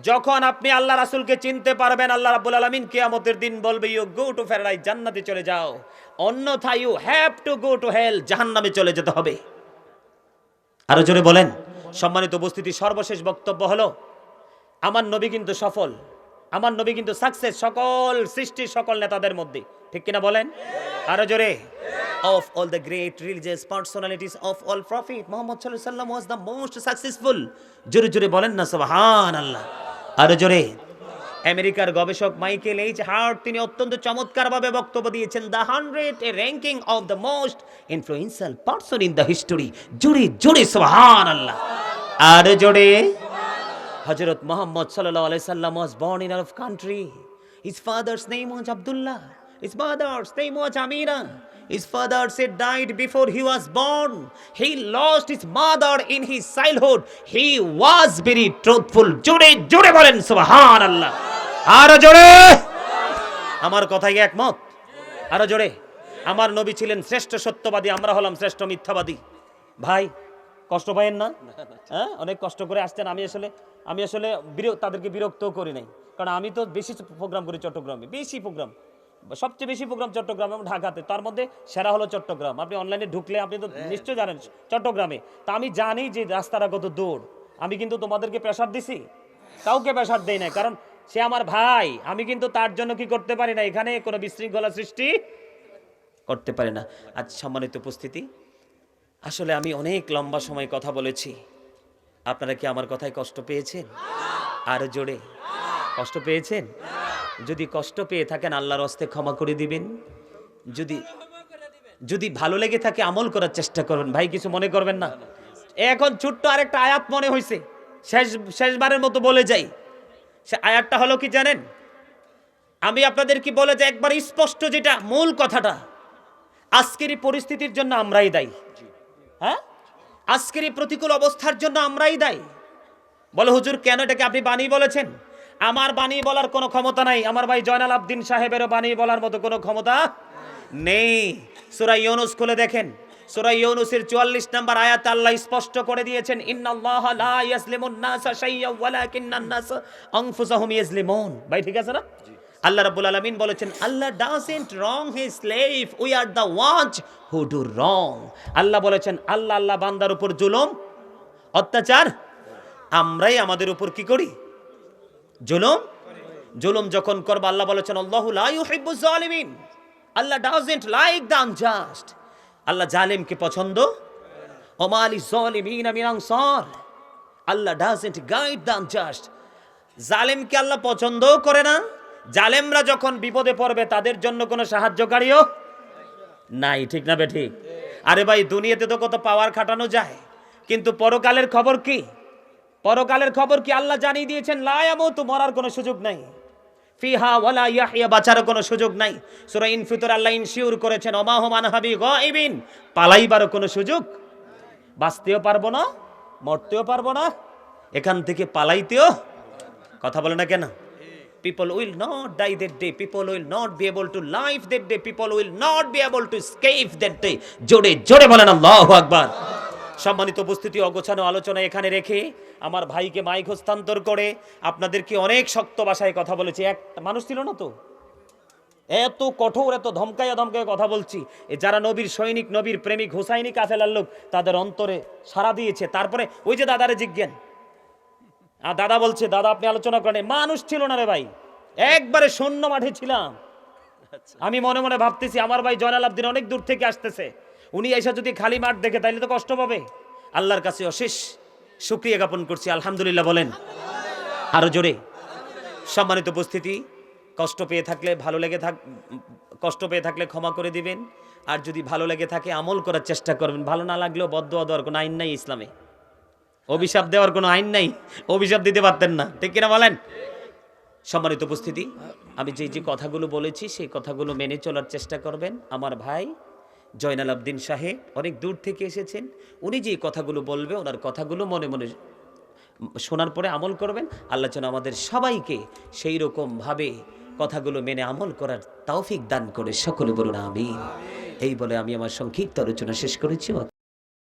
যখন আপনি আল্লাহ রাসূলকে চিনতে পারবেন, আল্লাহ রাব্বুল আলামিন কিয়ামতের দিন বলবে, ইউ গো টু প্যারাডাইস, জান্নাতে চলে যাও, অন্যথায় you have to go to hell, জাহান্নামে চলে যেতে হবে। আরো জোরে বলেন। সম্মানিত উপস্থিতি, সর্বশেষ বক্তব্য হলো, আমার নবী কিন্তু সফল, আমার নবী কিন্তু সাকসেস সকল সৃষ্টির সকল নেতাদের মধ্যে, ঠিক কিনা বলেন? আরো জোরে। Of all the great religious personalities of all prophet, Muhammad sallallahu alaihi wasallam was the most successful. জোরে জোরে বলেন না সুবহানাল্লাহ। আরো জোরে। আমেরিকার গবেষক মাইকেল এইচ হার্ট, তিনি অত্যন্ত চমৎকারভাবে বক্তব্য দিয়েছেন, the 100 a ranking of the most influential person in the history. জোরে জোরে সুবহানাল্লাহ। আরো জোরে। হযরত মুহাম্মদ সাল্লাল্লাহু আলাইহি সাল্লাম was born in Arab country. His father's name was Abdullah. His mother's name was Amina. His father said died before he was born. He lost his mother in his childhood. He was very truthful. জোরে জোরে বলেন সুবহানাল্লাহ। আরো জোরে। আমার কথায় একমত? আরো জোরে। আমার নবী ছিলেন শ্রেষ্ঠ সত্যবাদী, আমরা হলাম শ্রেষ্ঠ মিথ্যাবাদী। ভাই কষ্ট পাইেন না? হ্যাঁ, অনেক কষ্ট করে আসছেন। আমি আসলে তাদেরকে বিরক্তও করি নাই, কারণ আমি তো বেশি প্রোগ্রাম করি চট্টগ্রামে, বেশি প্রোগ্রাম, সবচেয়ে বেশি প্রোগ্রাম চট্টগ্রাম এবং ঢাকাতে, তার মধ্যে সেরা হলো চট্টগ্রাম। আপনি অনলাইনে ঢুকলে আপনি তো নিশ্চয় জানেন চট্টগ্রামে। তা আমি জানি যে রাস্তাটা কত দূর। আমি কিন্তু তোমাদেরকে প্রেশার দিছি? কাউকে প্রেশার দেই না, কারণ সে আমার ভাই। আমি কিন্তু তার জন্য কি করতে পারি না, এখানে কোনো বিশৃঙ্খলা সৃষ্টি করতে পারি না। আজ সম্মানিত উপস্থিতি, আসলে আমি অনেক লম্বা সময় কথা বলেছি। আপনারা কি আমার কথায় কষ্ট পেয়েছেন? আর জোরে কষ্ট পেয়েছেন? যদি কষ্ট পেয়ে থাকেন, আল্লাহর হস্তে ক্ষমা করে দিবেন। যদি ভালো লেগে থাকে, আমল করার চেষ্টা করবেন। ভাই কিছু মনে করবেন না। এখন ছোট্ট আরেকটা আয়াত মনে হয়েছে, শেষবারের মতো বলে যাই। সে আয়াতটা হলো কি জানেন? আমি আপনাদের কি বলে যাই একবার স্পষ্ট, যেটা মূল কথাটা, আজকের এই পরিস্থিতির জন্য আমরাই দায়ী। হ্যাঁ, আজকের এই প্রতিকূল অবস্থার জন্য আমরাই দায়ী। বলে হুজুর কেন এটাকে আপনি বানিয়ে বলেছেন? আমার বাণী বলার কোনো ক্ষমতা নাই, আমার ভাই জয়নাল আবদিন সাহেবেরও বাণী বলার মতো কোনো ক্ষমতা নেই। সূরা ইউনূস খুলে দেখেন, সূরা ইউনূসের 44 নম্বর আয়াত আল্লাহ স্পষ্ট করে দিয়েছেন, ইন্নাল্লাহা লা ইয়াজলিমুন নাসা শাইয়্যান ওয়ালাকিন্নান নাস আনফুসাহুম ইয়াজলিমুন। ভাই ঠিক আছে না? আল্লাহ রাব্বুল আলামিন বলেছেন, Allah doesn't wrong his slave, we are the ones who do wrong. Allah বলেছেন, আল্লাহ বান্দার উপর জুলুম অত্যাচার আমরাই আমাদের উপর কি করি? জুলুম যখন করবে আল্লাহ বলেছেন, আল্লাহু লা ইউহিব্বুজ জালিমিন, Allah doesn't like the unjust. Allah জালিমকে পছন্দ, ওমা লিজ জালিমিনা মিন আনসার, Allah doesn't guide the unjust. জালিমকে আল্লাহ পছন্দও করে না। জালেমরা যখন বিপদে পড়বে তাদের জন্য কোনো সাহায্যকারীও নাই, ঠিক না বেঠিক? আরে ভাই দুনিয়াতে তো কত পাওয়ার খাটানো যায়, কিন্তু পরকালের খবর কি? পরকালের খবর কি? আল্লাহ জানিয়ে দিয়েছেন, লা ইয়ামুতু, মরার কোনো সুযোগ নাই, ফিহা ওয়ালা ইয়াহইয়া, বাঁচার কোনো সুযোগ নাই। সূরা ইনফিতর আল্লাহ ইনশিওর করেছেন, ওমা হুম আনহা বিগাইবিন, পালাইবারও কোনো সুযোগ, বাঁচতেও পারবো না, মরতেও পারবো না, এখান থেকে পালাইতেও, কথা বলে না কেন? People will not die that day. People will not be able to live that day. People will not be able to escape that day. জোরে জোরে বলেন আল্লাহু আকবার। সম্মানিত উপস্থিতি, অগোছানো আলোচনা এখানে রেখে আমার ভাইকে মাইক হস্তান্তর করে আপনাদেরকে অনেক শক্ত ভাষায় কথা বলেছি। এক মানুষ ছিল না তো, এত কঠোর, এত ধমকাইয়া কথা বলছি। যারা নবীর সৈনিক, নবীর প্রেমিক, হুসাইনি কাফেলার লোক, তাদের অন্তরে সাড়া দিয়েছে। তারপরে ওই যে দাদারে জিজ্ঞেন, দাদা বলছে, দাদা আপনি আলোচনা করেন। মানুষ ছিল না রে ভাই, একবারে শূন্য মাঠে ছিলাম। আমি মনে মনে ভাবতেছি, আমার ভাই জয়নাল আবদিন অনেক দূর থেকে আসতেছে, উনি এসে যদি খালি মাঠ দেখে তাইলে তো কষ্ট পাবে। আল্লাহর কাছে অশেষ শুকরিয়া জ্ঞাপন করছি, আলহামদুলিল্লাহ বলেন আরো জোরে। সম্মানিত উপস্থিতি, কষ্ট পেয়ে থাকলে ক্ষমা করে দিবেন, আর যদি ভালো লেগে থাকে আমল করার চেষ্টা করবেন। ভালো না লাগলেও বদদুয়া দেওয়ার কোনো আইন নাই ইসলামে, অভিশাপ দেওয়ার কোনো আইন নাই, অভিশাপ দিতে পারতেন না, ঠিক কিনা বলেন? সম্মানিত উপস্থিতি, আমি যে কথাগুলো বলেছি সেই কথাগুলো মেনে চলার চেষ্টা করবেন। আমার ভাই জয়নাল আবদিন সাহেব অনেক দূর থেকে এসেছেন, উনি যে কথাগুলো বলবে ওনার কথাগুলো মনে মনে শোনার পরে আমল করবেন। আল্লাহ যেন আমাদের সবাইকে সেই রকমভাবে কথাগুলো মেনে আমল করার তৌফিক দান করে, সকলে বলুন আমিন। এই বলে আমি আমার সংক্ষিপ্ত আলোচনা শেষ করেছি।